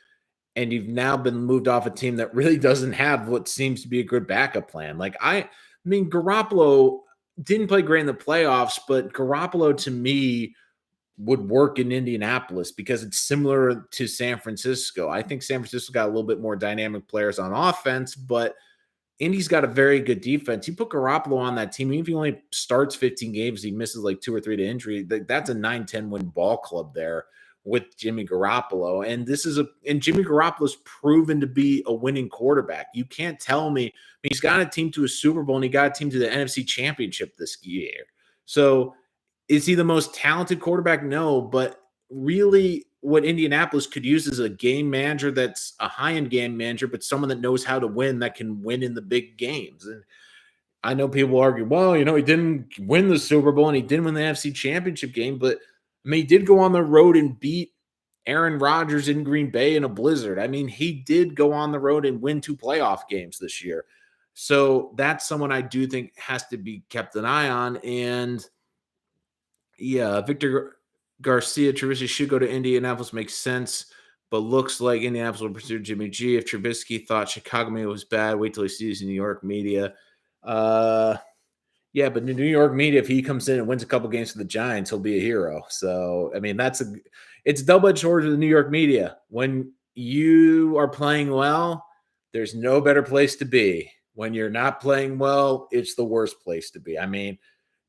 and you've now been moved off a team that really doesn't have what seems to be a good backup plan. Like I mean, Garoppolo didn't play great in the playoffs, but Garoppolo to me would work in Indianapolis because it's similar to San Francisco. I think San Francisco got a little bit more dynamic players on offense, but Indy's got a very good defense. You put Garoppolo on that team, even if he only starts 15 games, he misses like 2 or 3 to injury. That's a 9-10 win ball club there with Jimmy Garoppolo. And Jimmy Garoppolo's proven to be a winning quarterback. You can't tell me he's got a team to a Super Bowl and he got a team to the NFC Championship this year. So is he the most talented quarterback? No, but really what Indianapolis could use is a game manager that's a high-end game manager, but someone that knows how to win, that can win in the big games. And I know people argue, well, he didn't win the Super Bowl and he didn't win the NFC Championship game, but I mean, he did go on the road and beat Aaron Rodgers in Green Bay in a blizzard. I mean, he did go on the road and win 2 playoff games this year. So that's someone I do think has to be kept an eye on. And yeah, Victor Garcia Trubisky should go to Indianapolis. Makes sense, but looks like Indianapolis will pursue Jimmy G. If Trubisky thought Chicago media was bad, wait till he sees the New York media. Yeah, but the New York media, if he comes in and wins a couple games for the Giants, he'll be a hero. So, I mean, it's a double-edged sword to the New York media. When you are playing well, there's no better place to be. When you're not playing well, it's the worst place to be. I mean,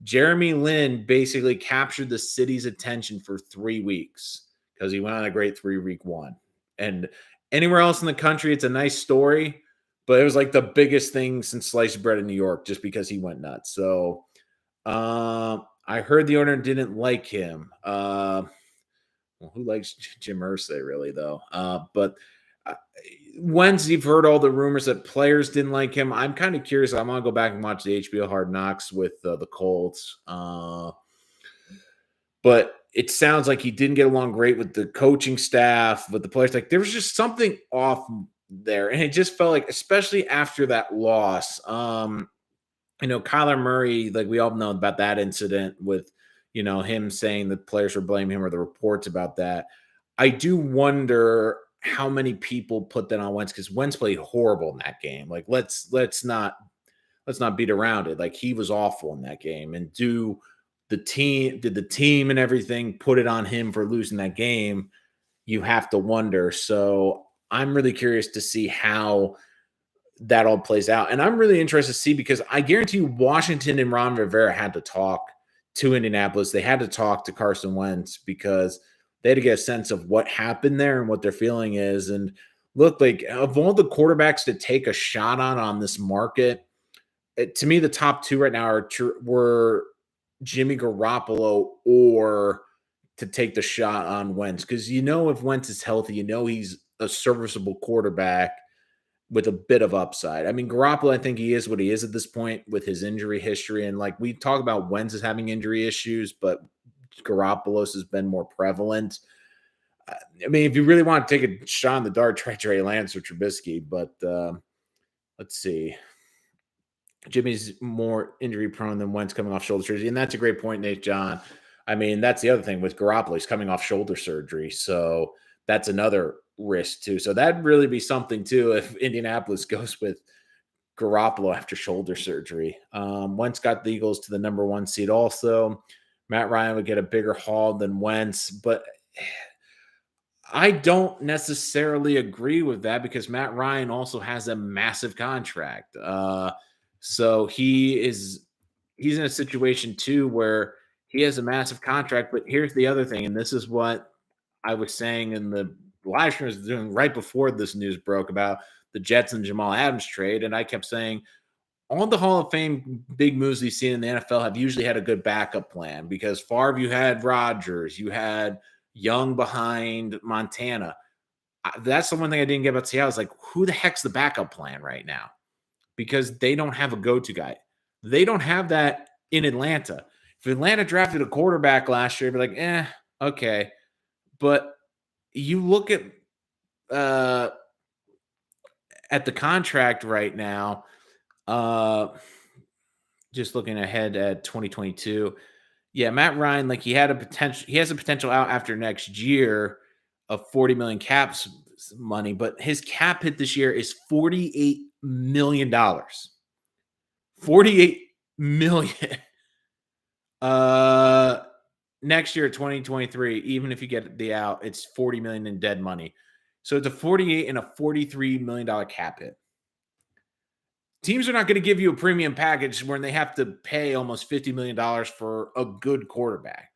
Jeremy Lin basically captured the city's attention for 3 weeks because he went on a great 3-week one. And anywhere else in the country, it's a nice story, but it was like the biggest thing since sliced bread in New York just because he went nuts. So I heard the owner didn't like him. Well, who likes Jim Irsay really though? But Wentz, you've heard all the rumors that players didn't like him. I'm kind of curious. I'm going to go back and watch the HBO Hard Knocks with the Colts. But it sounds like he didn't get along great with the coaching staff, with the players. Like there was just something off there. And it just felt like, especially after that loss, Kyler Murray, like we all know about that incident with, him saying that players were blaming him or the reports about that. I do wonder how many people put that on Wentz because Wentz played horrible in that game. Like let's not beat around it. Like he was awful in that game. And did the team and everything put it on him for losing that game? You have to wonder. So I'm really curious to see how that all plays out. And I'm really interested to see because I guarantee you Washington and Ron Rivera had to talk to Indianapolis. They had to talk to Carson Wentz because they had to get a sense of what happened there and what their feeling is. And look, like of all the quarterbacks to take a shot on this market, to me, the top 2 right now were Jimmy Garoppolo or to take the shot on Wentz. Because if Wentz is healthy, he's a serviceable quarterback with a bit of upside. I mean, Garoppolo, I think he is what he is at this point with his injury history. And like we talk about Wentz as having injury issues, but Garoppolo's has been more prevalent. I mean, if you really want to take a shot in the dark, try Trey Lance or Trubisky. But let's see. Jimmy's more injury prone than Wentz coming off shoulder surgery. And that's a great point, Nate John. I mean, that's the other thing with Garoppolo. He's coming off shoulder surgery. So that's another risk, too. So that'd really be something, too, if Indianapolis goes with Garoppolo after shoulder surgery. Wentz got the Eagles to the number 1 seed also. Matt Ryan would get a bigger haul than Wentz, but I don't necessarily agree with that because Matt Ryan also has a massive contract. So he's in a situation too where he has a massive contract. But here's the other thing, and this is what I was saying in the live stream I was doing right before this news broke about the Jets and Jamal Adams trade, and I kept saying all the Hall of Fame big moves we've seen in the NFL have usually had a good backup plan because Favre, you had Rodgers, you had Young behind Montana. That's the one thing I didn't get about Seattle. Is like, who the heck's the backup plan right now? Because they don't have a go-to guy. They don't have that in Atlanta. If Atlanta drafted a quarterback last year, you'd be like, okay. But you look at the contract right now, just looking ahead at 2022. Yeah, Matt Ryan, like he has a potential out after next year of 40 million caps money, but his cap hit this year is $48 million. 48 million. Next year, 2023, even if you get the out, it's 40 million in dead money. So it's a 48 and a $43 million cap hit. Teams are not going to give you a premium package when they have to pay almost $50 million for a good quarterback.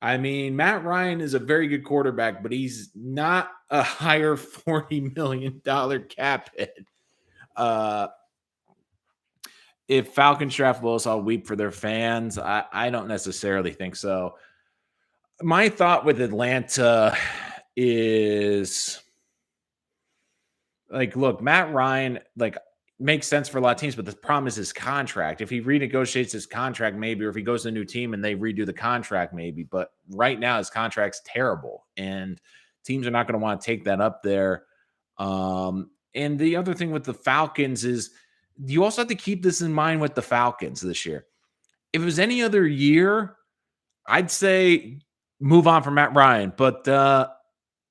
I mean, Matt Ryan is a very good quarterback, but he's not a higher $40 million cap hit. If Falcons draft Willis, I'll weep for their fans. I don't necessarily think so. My thought with Atlanta is like, look, Matt Ryan, like, makes sense for a lot of teams, but the problem is his contract. If he renegotiates his contract, maybe, or if he goes to a new team and they redo the contract, maybe. But right now, his contract's terrible, and teams are not going to want to take that up there. And the other thing with the Falcons is you also have to keep this in mind with the Falcons this year. If it was any other year, I'd say move on from Matt Ryan, but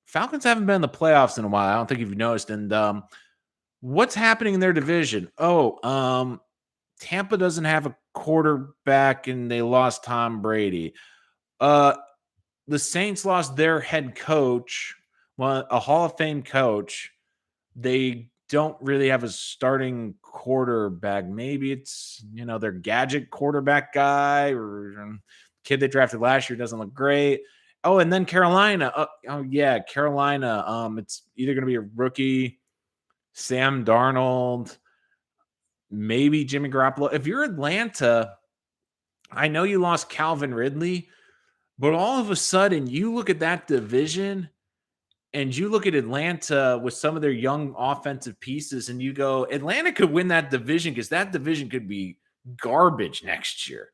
Falcons haven't been in the playoffs in a while. I don't think you've noticed. And what's happening in their division? Tampa doesn't have a quarterback, and they lost Tom Brady. The Saints lost their head coach, a Hall of Fame coach. They don't really have a starting quarterback. Maybe it's, their gadget quarterback guy or kid they drafted last year doesn't look great. Oh, and then Carolina. Carolina. It's either going to be a rookie, Sam Darnold, maybe Jimmy Garoppolo. If you're Atlanta, I know you lost Calvin Ridley, but all of a sudden you look at that division and you look at Atlanta with some of their young offensive pieces and you go, Atlanta could win that division because that division could be garbage next year.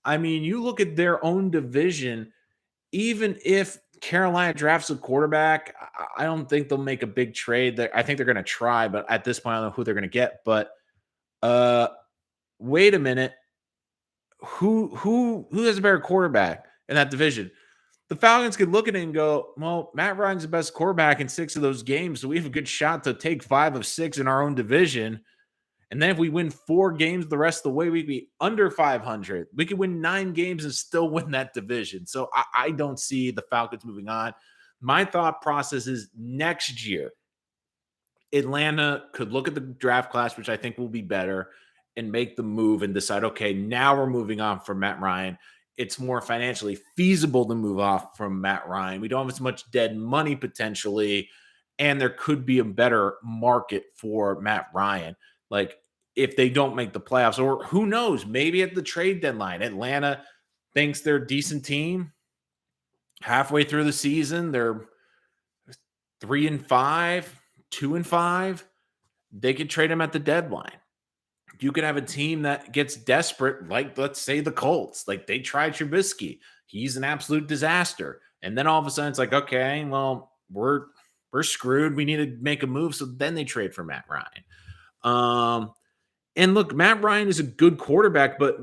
I mean, you look at their own division, even if Carolina drafts a quarterback, I don't think they'll make a big trade. I think they're going to try, but at this point, I don't know who they're going to get. But wait a minute, who has a better quarterback in that division? The Falcons could look at it and go, well, Matt Ryan's the best quarterback in 6 of those games, so we have a good shot to take 5 of 6 in our own division. And then if we win 4 games the rest of the way, we'd be under 500. We could win 9 games and still win that division. So I don't see the Falcons moving on. My thought process is next year, Atlanta could look at the draft class, which I think will be better, and make the move and decide, okay, now we're moving on from Matt Ryan. It's more financially feasible to move off from Matt Ryan. We don't have as much dead money potentially, and there could be a better market for Matt Ryan. Like, if they don't make the playoffs, or who knows, maybe at the trade deadline, Atlanta thinks they're a decent team. Halfway through the season, they're 3-5, 2-5. They could trade them at the deadline. You could have a team that gets desperate, like, let's say the Colts. Like, they tried Trubisky. He's an absolute disaster. And then all of a sudden it's like, okay, well, we're screwed. We need to make a move. So then they trade for Matt Ryan. And look, Matt Ryan is a good quarterback, but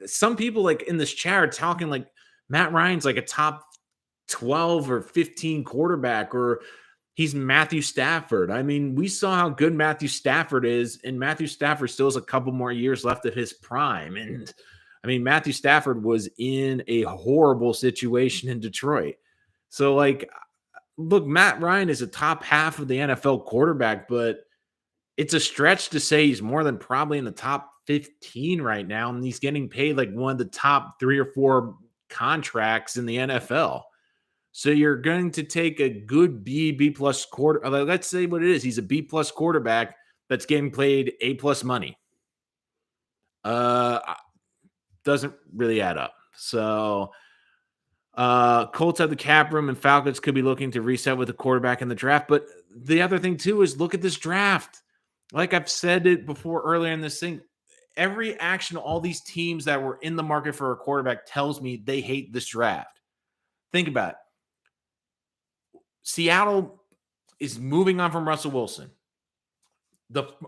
some people like in this chat are talking like Matt Ryan's like a top 12 or 15 quarterback, or he's Matthew Stafford. I mean, we saw how good Matthew Stafford is, and Matthew Stafford still has a couple more years left of his prime. And I mean, Matthew Stafford was in a horrible situation in Detroit. So, like, look, Matt Ryan is a top half of the NFL quarterback, but it's a stretch to say he's more than probably in the top 15 right now, and he's getting paid like one of the top 3 or 4 contracts in the NFL. So you're going to take a good B plus quarter. Let's say what it is. He's a B plus quarterback that's getting paid A plus money. Uh, doesn't really add up. So Colts have the cap room, and Falcons could be looking to reset with a quarterback in the draft. But the other thing too is look at this draft. Like I've said it before earlier in this thing, every action of all these teams that were in the market for a quarterback tells me they hate this draft. Think about it. Seattle is moving on from Russell Wilson.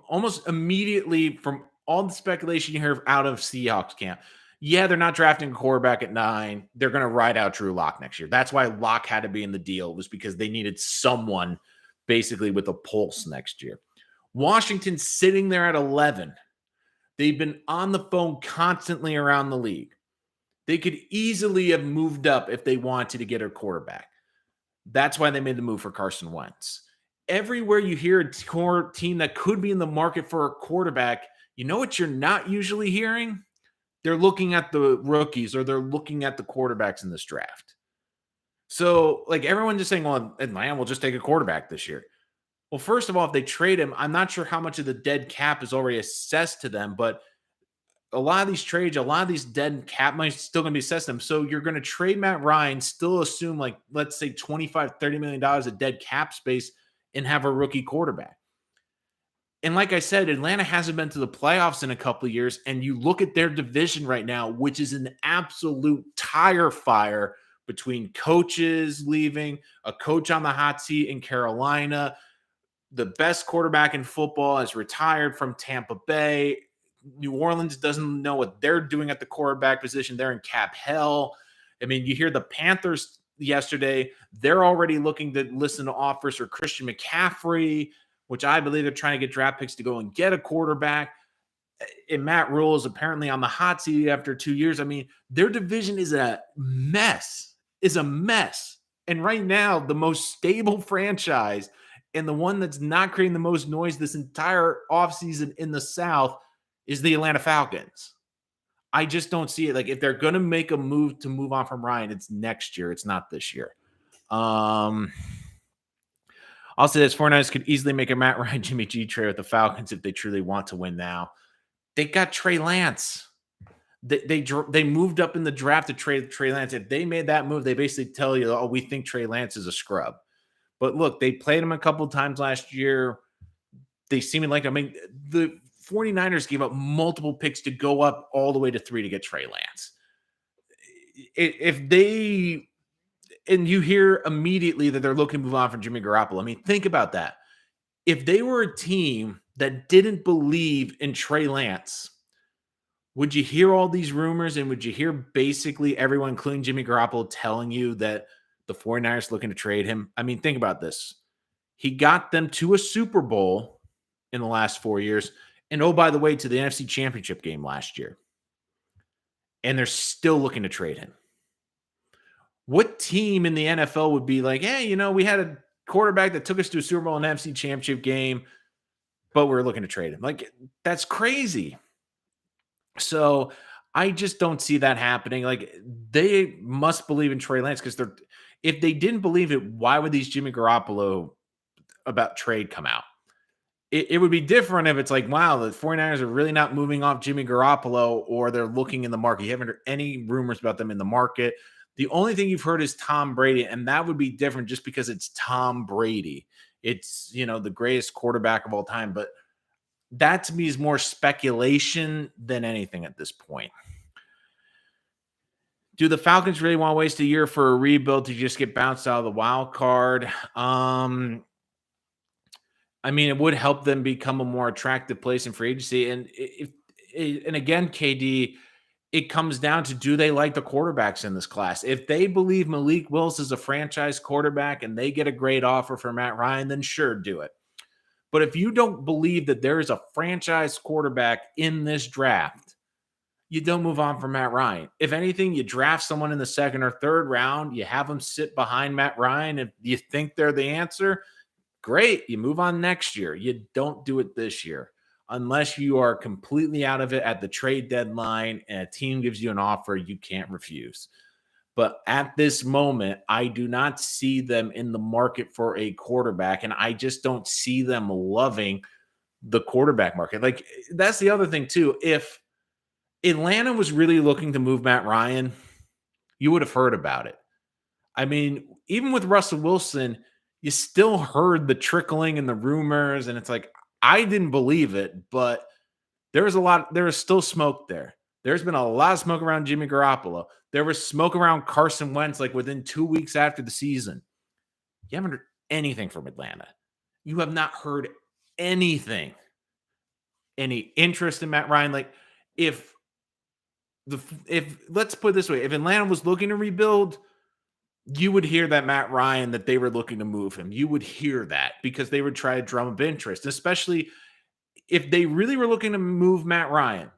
Almost immediately from all the speculation you hear out of Seahawks camp, yeah, they're not drafting a quarterback at 9. They're going to ride out Drew Lock next year. That's why Lock had to be in the deal, was because they needed someone basically with a pulse next year. Washington's sitting there at 11. They've been on the phone constantly around the league. They could easily have moved up if they wanted to get a quarterback. That's why they made the move for Carson Wentz. Everywhere you hear a team that could be in the market for a quarterback, you know what you're not usually hearing? They're looking at the rookies, or they're looking at the quarterbacks in this draft. So, like, everyone just saying, well, Atlanta will just take a quarterback this year. Well, first of all, if they trade him, I'm not sure how much of the dead cap is already assessed to them, but a lot of these trades, a lot of these dead cap money is still going to be assessed to them. So you're going to trade Matt Ryan, still assume like, let's say $25, $30 million of dead cap space, and have a rookie quarterback. And like I said, Atlanta hasn't been to the playoffs in a couple of years. And you look at their division right now, which is an absolute tire fire between coaches leaving, a coach on the hot seat in Carolina. The best quarterback in football has retired from Tampa Bay. New Orleans doesn't know what they're doing at the quarterback position. They're in cap hell. I mean, you hear the Panthers yesterday, they're already looking to listen to offers for Christian McCaffrey, which I believe they're trying to get draft picks to go and get a quarterback. And Matt Rule is apparently on the hot seat after 2 years. I mean, their division is a mess, And right now, the most stable franchise and the one that's not creating the most noise this entire offseason in the South is the Atlanta Falcons. I just don't see it. Like, if they're going to make a move to move on from Ryan, it's next year. It's not this year. I'll say this: 49ers could easily make a Matt Ryan, Jimmy G trade with the Falcons if they truly want to win now. They got Trey Lance. They moved up in the draft to trade Trey Lance. If they made that move, they basically tell you, oh, we think Trey Lance is a scrub. But look, they played him a couple of times last year. They seem like, I mean, the 49ers gave up multiple picks to go up all the way to 3 to get Trey Lance. If they, and you hear immediately that they're looking to move on from Jimmy Garoppolo. I mean, think about that. If they were a team that didn't believe in Trey Lance, would you hear all these rumors, and would you hear basically everyone, including Jimmy Garoppolo, telling you that the 49ers looking to trade him? I mean, think about this. He got them to a Super Bowl in the last 4 years. And oh, by the way, to the NFC Championship game last year. And they're still looking to trade him. What team in the NFL would be like, hey, we had a quarterback that took us to a Super Bowl and NFC Championship game, but we're looking to trade him? Like, that's crazy. So I just don't see that happening. Like, they must believe in Trey Lance, because if they didn't believe it, why would these Jimmy Garoppolo about trade come out? It would be different if it's like, wow, the 49ers are really not moving off Jimmy Garoppolo, or they're looking in the market. You haven't heard any rumors about them in the market. The only thing you've heard is Tom Brady, and that would be different just because it's Tom Brady. It's, the greatest quarterback of all time. But that to me is more speculation than anything at this point. Do the Falcons really want to waste a year for a rebuild to just get bounced out of the wild card? I mean, it would help them become a more attractive place in free agency. And and again, KD, it comes down to, do they like the quarterbacks in this class? If they believe Malik Willis is a franchise quarterback and they get a great offer for Matt Ryan, then sure, do it. But if you don't believe that there is a franchise quarterback in this draft, you don't move on from Matt Ryan. If anything, you draft someone in the second or third round, you have them sit behind Matt Ryan. If you think they're the answer, great. You move on next year. You don't do it this year unless you are completely out of it at the trade deadline and a team gives you an offer you can't refuse. But at this moment, I do not see them in the market for a quarterback, and I just don't see them loving the quarterback market. Like, that's the other thing, too. If Atlanta was really looking to move Matt Ryan, you would have heard about it. I mean, even with Russell Wilson, you still heard the trickling and the rumors, and it's like, I didn't believe it, but there is still smoke there. There's been a lot of smoke around Jimmy Garoppolo. There was smoke around Carson Wentz like within 2 weeks after the season. You haven't heard anything from Atlanta. You have not heard anything. Any interest in Matt Ryan? Like, if if let's put it this way, if Atlanta was looking to rebuild, you would hear that Matt Ryan, that they were looking to move him. You would hear that because they would try to drum up interest, especially if they really were looking to move Matt Ryan.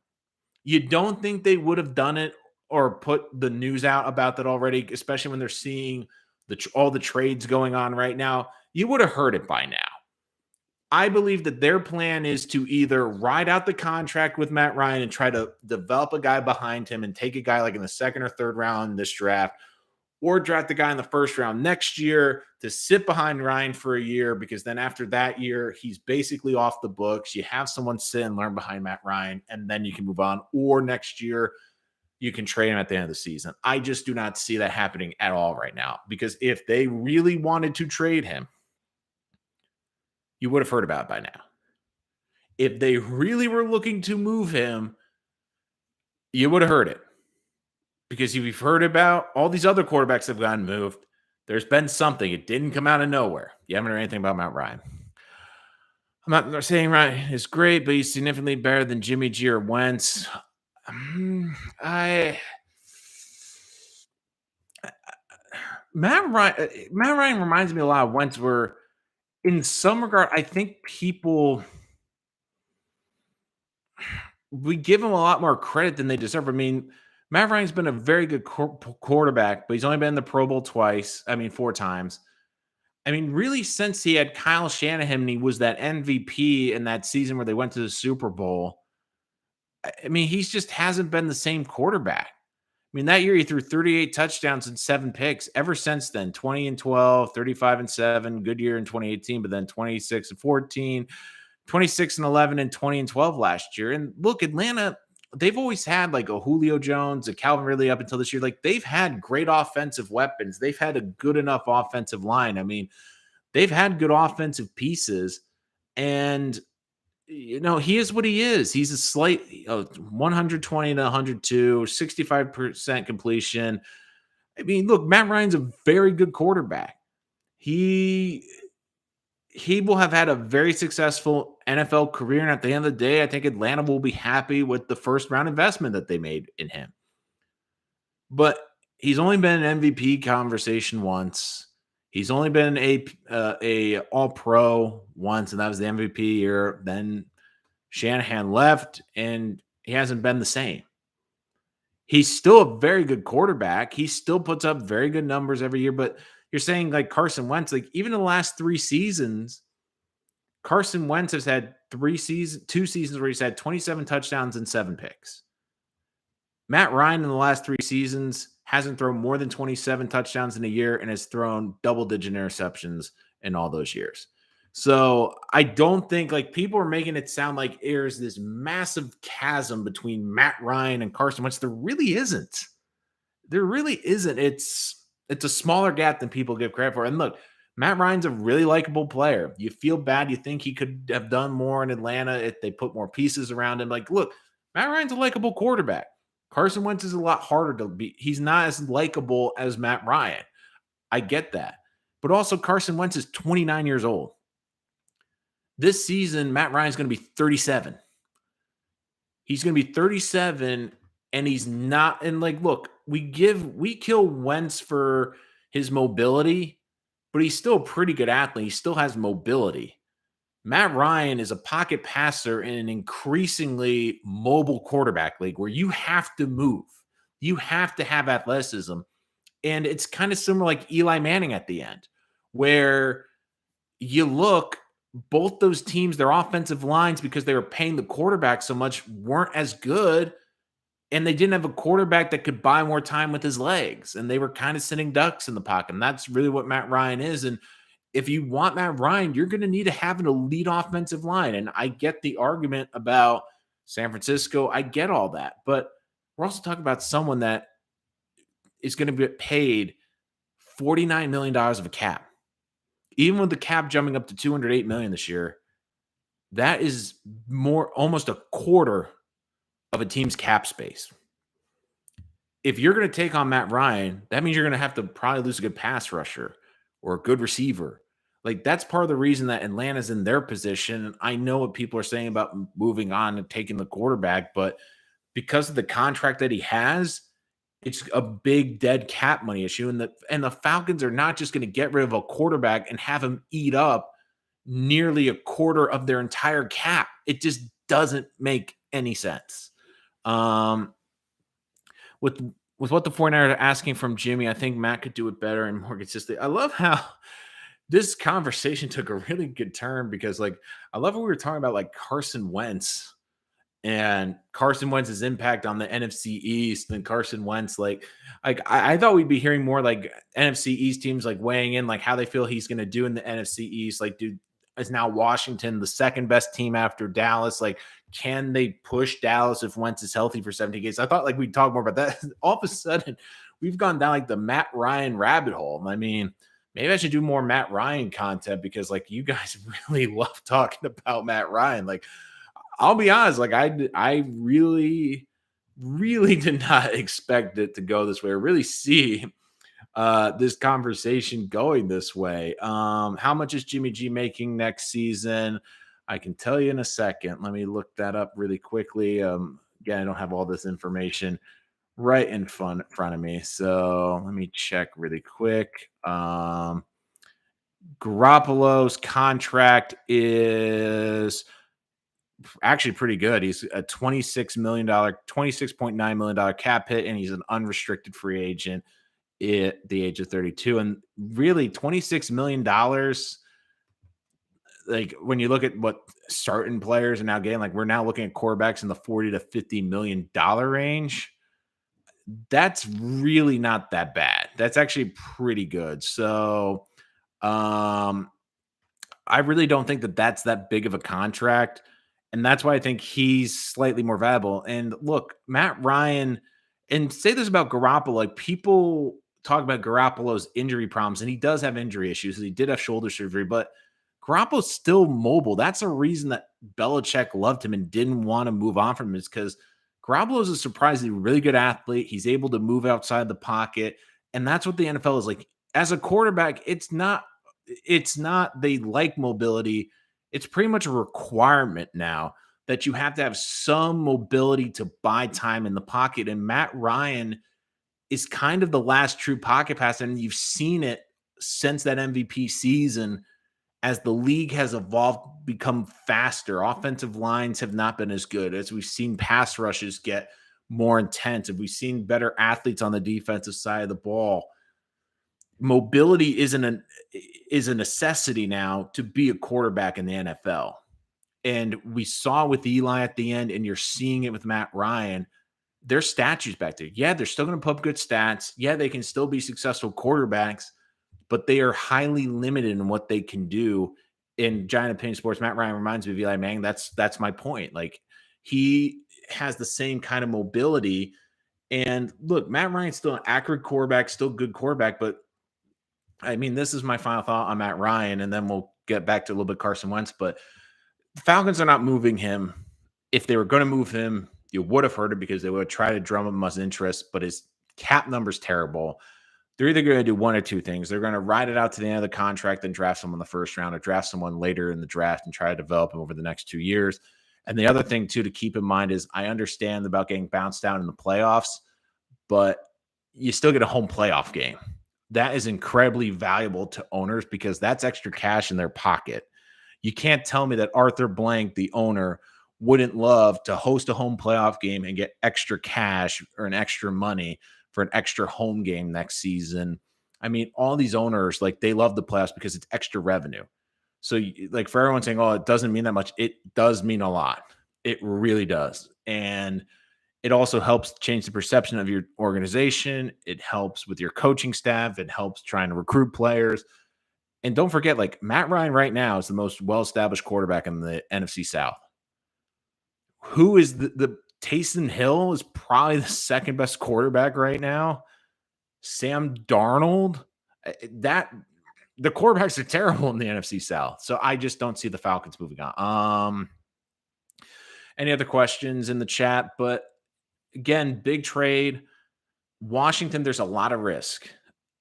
You don't think they would have done it or put the news out about that already, especially when they're seeing all the trades going on right now? You would have heard it by now. I believe that their plan is to either ride out the contract with Matt Ryan and try to develop a guy behind him and take a guy like in the second or third round in this draft, or draft the guy in the first round next year to sit behind Ryan for a year, because then after that year, he's basically off the books. You have someone sit and learn behind Matt Ryan, and then you can move on. Or next year, you can trade him at the end of the season. I just do not see that happening at all right now, because if they really wanted to trade him, you would have heard about it by now. If they really were looking to move him, you would have heard it. Because if you've heard about all these other quarterbacks that have gotten moved, there's been something. It didn't come out of nowhere. You haven't heard anything about Matt Ryan. I'm not saying Ryan is great, but he's significantly better than Jimmy G or Wentz. I Matt Ryan reminds me a lot of Wentz, where in some regard, I think people, we give him a lot more credit than they deserve. I mean, Matt Ryan's been a very good quarterback, but he's only been in the Pro Bowl twice. I mean, 4 times. I mean, really, since he had Kyle Shanahan and he was that MVP in that season where they went to the Super Bowl, I mean, he's just hasn't been the same quarterback. I mean, that year he threw 38 touchdowns and 7 picks. Ever since then, 20 and 12, 35 and 7, good year in 2018, but then 26 and 14, 26 and 11, and 20 and 12 last year. And look, Atlanta, they've always had like a Julio Jones, a Calvin Ridley up until this year. Like, they've had great offensive weapons. They've had a good enough offensive line. I mean, they've had good offensive pieces. And he is what he is. He's a slight 120 to 102, 65% completion. I mean, look, Matt Ryan's a very good quarterback. He will have had a very successful NFL career, and at the end of the day, I think Atlanta will be happy with the first round investment that they made in him. But he's only been in MVP conversation once. He's only been a All-Pro once, and that was the MVP year. Then Shanahan left, and he hasn't been the same. He's still a very good quarterback. He still puts up very good numbers every year. But you're saying like Carson Wentz, like even in the last 3 seasons, Carson Wentz has had 2 seasons where he's had 27 touchdowns and 7 picks. Matt Ryan in the last 3 seasons hasn't thrown more than 27 touchdowns in a year and has thrown double-digit interceptions in all those years. So I don't think, like, people are making it sound like there's this massive chasm between Matt Ryan and Carson Wentz. There really isn't. There really isn't. It's a smaller gap than people give credit for. And look, Matt Ryan's a really likable player. You feel bad. You think he could have done more in Atlanta if they put more pieces around him. Like, look, Matt Ryan's a likable quarterback. Carson Wentz is a lot harder to be. He's not as likable as Matt Ryan. I get that. But also, Carson Wentz is 29 years old. This season, Matt Ryan's going to be 37. He's going to be 37 and he's not and like look, we kill Wentz for his mobility, but he's still a pretty good athlete. He still has mobility. Matt Ryan is a pocket passer in an increasingly mobile quarterback league where you have to move. You have to have athleticism. And it's kind of similar like Eli Manning at the end, where you look, both those teams, their offensive lines, because they were paying the quarterback so much, weren't as good. And they didn't have a quarterback that could buy more time with his legs. And they were kind of sitting ducks in the pocket. And that's really what Matt Ryan is. And if you want Matt Ryan, you're going to need to have an elite offensive line. And I get the argument about San Francisco. I get all that. But we're also talking about someone that is going to get paid $49 million of a cap. Even with the cap jumping up to $208 million this year, that is more almost a quarter of a team's cap space. If you're going to take on Matt Ryan, that means you're going to have to probably lose a good pass rusher or a good receiver. Like that's part of the reason that Atlanta's in their position. And I know what people are saying about moving on and taking the quarterback, but because of the contract that he has, it's a big dead cap money issue. And the Falcons are not just going to get rid of a quarterback and have him eat up nearly a quarter of their entire cap. It just doesn't make any sense. With what the 49ers are asking from Jimmy, I think Matt could do it better and more consistent. I love how this conversation took a really good turn because, like, I love what we were talking about, like Carson Wentz and Carson Wentz's impact on the NFC East and Carson Wentz. I thought we'd be hearing more like NFC East teams like weighing in, like how they feel he's going to do in the NFC East. Like, dude, is now Washington the second best team after Dallas? Like, can they push Dallas if Wentz is healthy for 17 games? I thought like we'd talk more about that. All of a sudden, we've gone down like the Matt Ryan rabbit hole. I mean, maybe I should do more Matt Ryan content because like you guys really love talking about Matt Ryan. Like, I'll be honest, like I really, really did not expect it to go this way or really see this conversation going this way. How much is Jimmy G making next season? I can tell you in a second. Let me look that up really quickly. Again, I don't have all this information right in front of me. So let me check really quick. Garoppolo's contract is actually pretty good. He's a $26 million, $26.9 million cap hit, and he's an unrestricted free agent at the age of 32. And really, $26 million, like when you look at what certain players are now getting, like we're now looking at quarterbacks in the $40 to $50 million range. That's really not that bad. That's actually pretty good. So, I really don't think that that's that big of a contract. And that's why I think he's slightly more valuable. And look, Matt Ryan, and say this about Garoppolo, like people talk about Garoppolo's injury problems, and he does have injury issues. He did have shoulder surgery, but Garoppolo's still mobile. That's a reason that Belichick loved him and didn't want to move on from him, is because Garoppolo is a surprisingly really good athlete. He's able to move outside the pocket. And that's what the NFL is like. As a quarterback, it's not they like mobility. It's pretty much a requirement now that you have to have some mobility to buy time in the pocket. And Matt Ryan is kind of the last true pocket passer. And you've seen it since that MVP season as the league has evolved, become faster. Offensive lines have not been as good as we've seen pass rushes get more intense. We've seen better athletes on the defensive side of the ball. Mobility is a necessity now to be a quarterback in the NFL. And we saw with Eli at the end, and you're seeing it with Matt Ryan. Their statues back there. Yeah, they're still going to put up good stats. Yeah, they can still be successful quarterbacks, but they are highly limited in what they can do. In Giant Opinion Sports, Matt Ryan reminds me of Eli Manning. That's my point. Like, he has the same kind of mobility. And look, Matt Ryan's still an accurate quarterback, still good quarterback, but I mean, this is my final thought on Matt Ryan, and then we'll get back to a little bit Carson Wentz. But the Falcons are not moving him. If they were going to move him, you would have heard it because they would try to drum him as interest, but his cap number's terrible. they're either going to do one or two things. They're going to ride it out to the end of the contract and draft someone in the first round, or draft someone later in the draft and try to develop him over the next 2 years. And the other thing, too, to keep in mind is I understand about getting bounced out in the playoffs, but you still get a home playoff game. That is incredibly valuable to owners because that's extra cash in their pocket. You can't tell me that Arthur Blank, the owner, wouldn't love to host a home playoff game and get extra cash or an extra money for an extra home game next season. I mean, all these owners, like, they love the playoffs because it's extra revenue. So, like, for everyone saying, oh, it doesn't mean that much, it does mean a lot. It really does. And it also helps change the perception of your organization. It helps with your coaching staff. It helps trying to recruit players. And don't forget, like, Matt Ryan right now is the most well-established quarterback in the NFC South. Who is the Taysom Hill is probably the second best quarterback right now. Sam Darnold, that the quarterbacks are terrible in the NFC South. So I just don't see the Falcons moving on. Any other questions in the chat? But again, big trade. Washington, there's a lot of risk.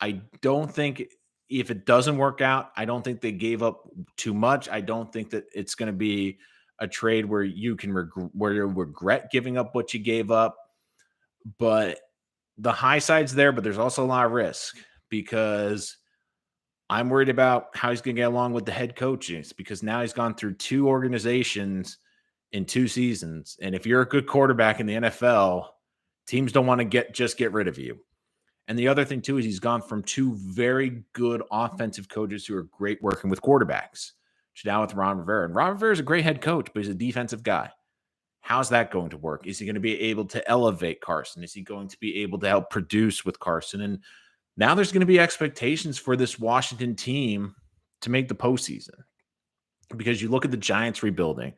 I don't think if it doesn't work out, I don't think they gave up too much. I don't think that it's going to be a trade where you can where you regret giving up what you gave up. But the high side's there, but there's also a lot of risk because I'm worried about how he's going to get along with the head coaches because now he's gone through two organizations in 2 seasons. And if you're a good quarterback in the NFL, teams don't want to get rid of you. And the other thing, too, is he's gone from 2 very good offensive coaches who are great working with quarterbacks to now with Ron Rivera. And Ron Rivera is a great head coach, but he's a defensive guy. How's that going to work? Is he going to be able to elevate Carson? Is he going to be able to help produce with Carson? And now there's going to be expectations for this Washington team to make the postseason because you look at the Giants rebuilding.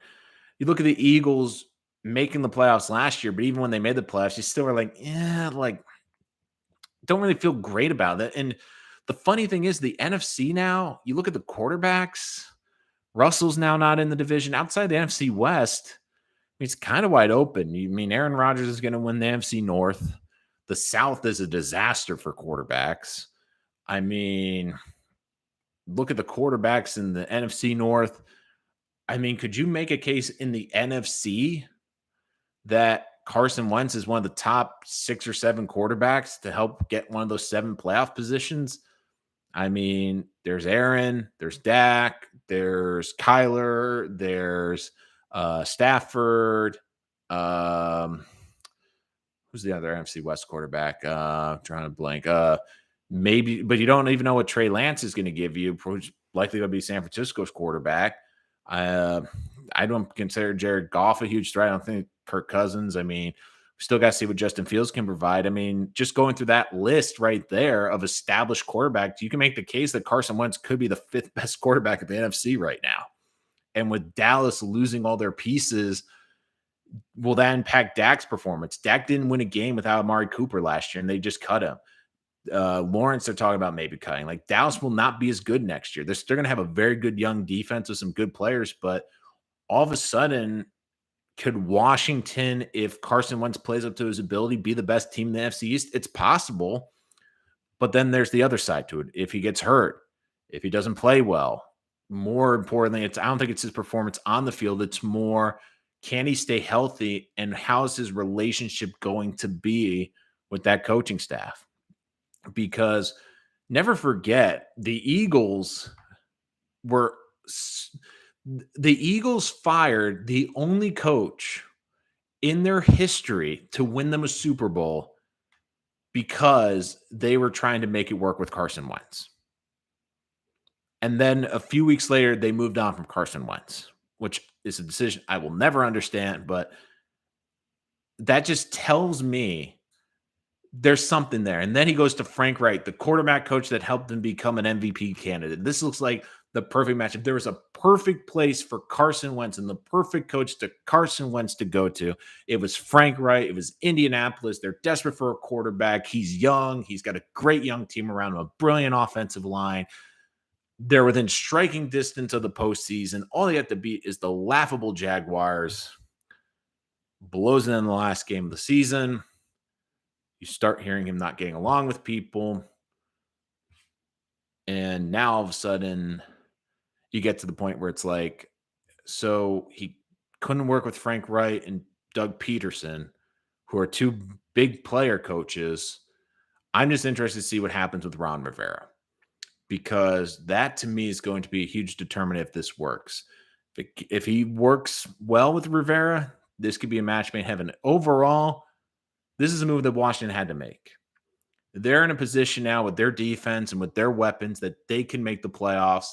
You look at the Eagles making the playoffs last year, but even when they made the playoffs, you still were like, yeah, like, don't really feel great about it. And the funny thing is the NFC now, you look at the quarterbacks, Russell's now not in the division. Outside the NFC West, I mean, it's kind of wide open. You mean Aaron Rodgers is going to win the NFC North. The South is a disaster for quarterbacks. I mean, look at the quarterbacks in the NFC North. I mean, could you make a case in the NFC that Carson Wentz is one of the top 6 or 7 quarterbacks to help get one of those 7 playoff positions? I mean, there's Aaron, there's Dak, there's Kyler, there's Stafford. Who's the other NFC West quarterback? Trying to blank. Maybe, but you don't even know what Trey Lance is going to give you, which likely going to be San Francisco's quarterback. I don't consider Jared Goff a huge threat. I don't think Kirk Cousins. I mean, we still got to see what Justin Fields can provide. I mean, just going through that list right there of established quarterbacks, you can make the case that Carson Wentz could be the 5th best quarterback at the NFC right now. And with Dallas losing all their pieces, will that impact Dak's performance? Dak didn't win a game without Amari Cooper last year, and they just cut him. Lawrence, they're talking about maybe cutting. Like, Dallas will not be as good next year. They're going to have a very good young defense with some good players, but all of a sudden, could Washington, if Carson Wentz plays up to his ability, be the best team in the NFC East? It's possible, but then there's the other side to it. If he gets hurt, if he doesn't play well, more importantly, I don't think it's his performance on the field. It's more, can he stay healthy, and how's his relationship going to be with that coaching staff? Because never forget, the Eagles fired the only coach in their history to win them a Super Bowl because they were trying to make it work with Carson Wentz. And then a few weeks later, they moved on from Carson Wentz, which is a decision I will never understand, but that just tells me there's something there. And then he goes to Frank Reich, the quarterback coach that helped him become an MVP candidate. This looks like the perfect matchup. There was a perfect place for Carson Wentz and the perfect coach to Carson Wentz to go to. It was Frank Reich. It was Indianapolis. They're desperate for a quarterback. He's young. He's got a great young team around him, a brilliant offensive line. They're within striking distance of the postseason. All they have to beat is the laughable Jaguars. Blows it in the last game of the season. You start hearing him not getting along with people. And now all of a sudden you get to the point where it's like, so he couldn't work with Frank Wright and Doug Peterson, who are two big player coaches. I'm just interested to see what happens with Ron Rivera, because that to me is going to be a huge determinant if this works. If he works well with Rivera, this could be a match made in heaven. Overall, this is a move that Washington had to make. They're in a position now with their defense and with their weapons that they can make the playoffs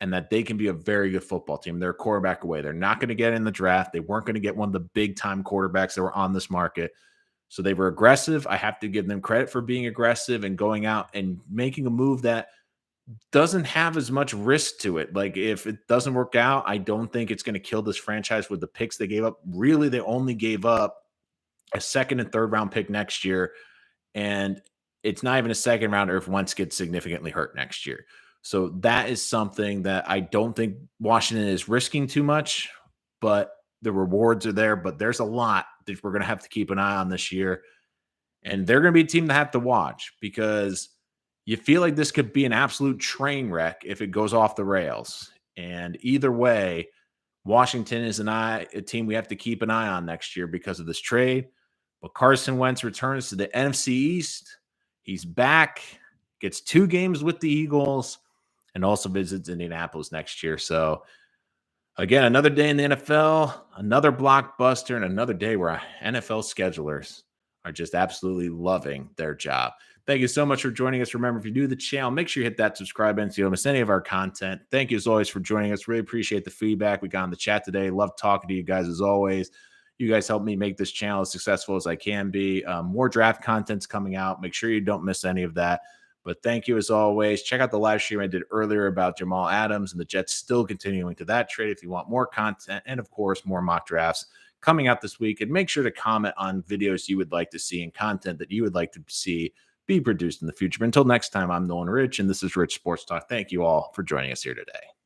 and that they can be a very good football team. They're a quarterback away. They're not going to get in the draft. They weren't going to get one of the big time quarterbacks that were on this market. So they were aggressive. I have to give them credit for being aggressive and going out and making a move that doesn't have as much risk to it. Like, if it doesn't work out, I don't think it's going to kill this franchise with the picks they gave up. Really, they only gave up a second and third round pick next year. And it's not even a second rounder if Wentz gets significantly hurt next year. So that is something that I don't think Washington is risking too much, but the rewards are there. But there's a lot that we're going to have to keep an eye on this year. And they're going to be a team to have to watch, because you feel like this could be an absolute train wreck if it goes off the rails. And either way, Washington is a team we have to keep an eye on next year because of this trade. But Carson Wentz returns to the NFC East. He's back, gets 2 games with the Eagles, and also visits Indianapolis next year. So, again, another day in the NFL, another blockbuster, and another day where our NFL schedulers are just absolutely loving their job. Thank you so much for joining us. Remember, if you're new to the channel, make sure you hit that subscribe button so you don't miss any of our content. Thank you, as always, for joining us. Really appreciate the feedback we got in the chat today. Love talking to you guys, as always. You guys help me make this channel as successful as I can be. More draft content's coming out. Make sure you don't miss any of that. But thank you, as always. Check out the live stream I did earlier about Jamal Adams and the Jets still continuing to that trade if you want more content, and, of course, more mock drafts coming out this week. And make sure to comment on videos you would like to see and content that you would like to see be produced in the future. But until next time, I'm Nolan Rich, and this is Rich Sports Talk. Thank you all for joining us here today.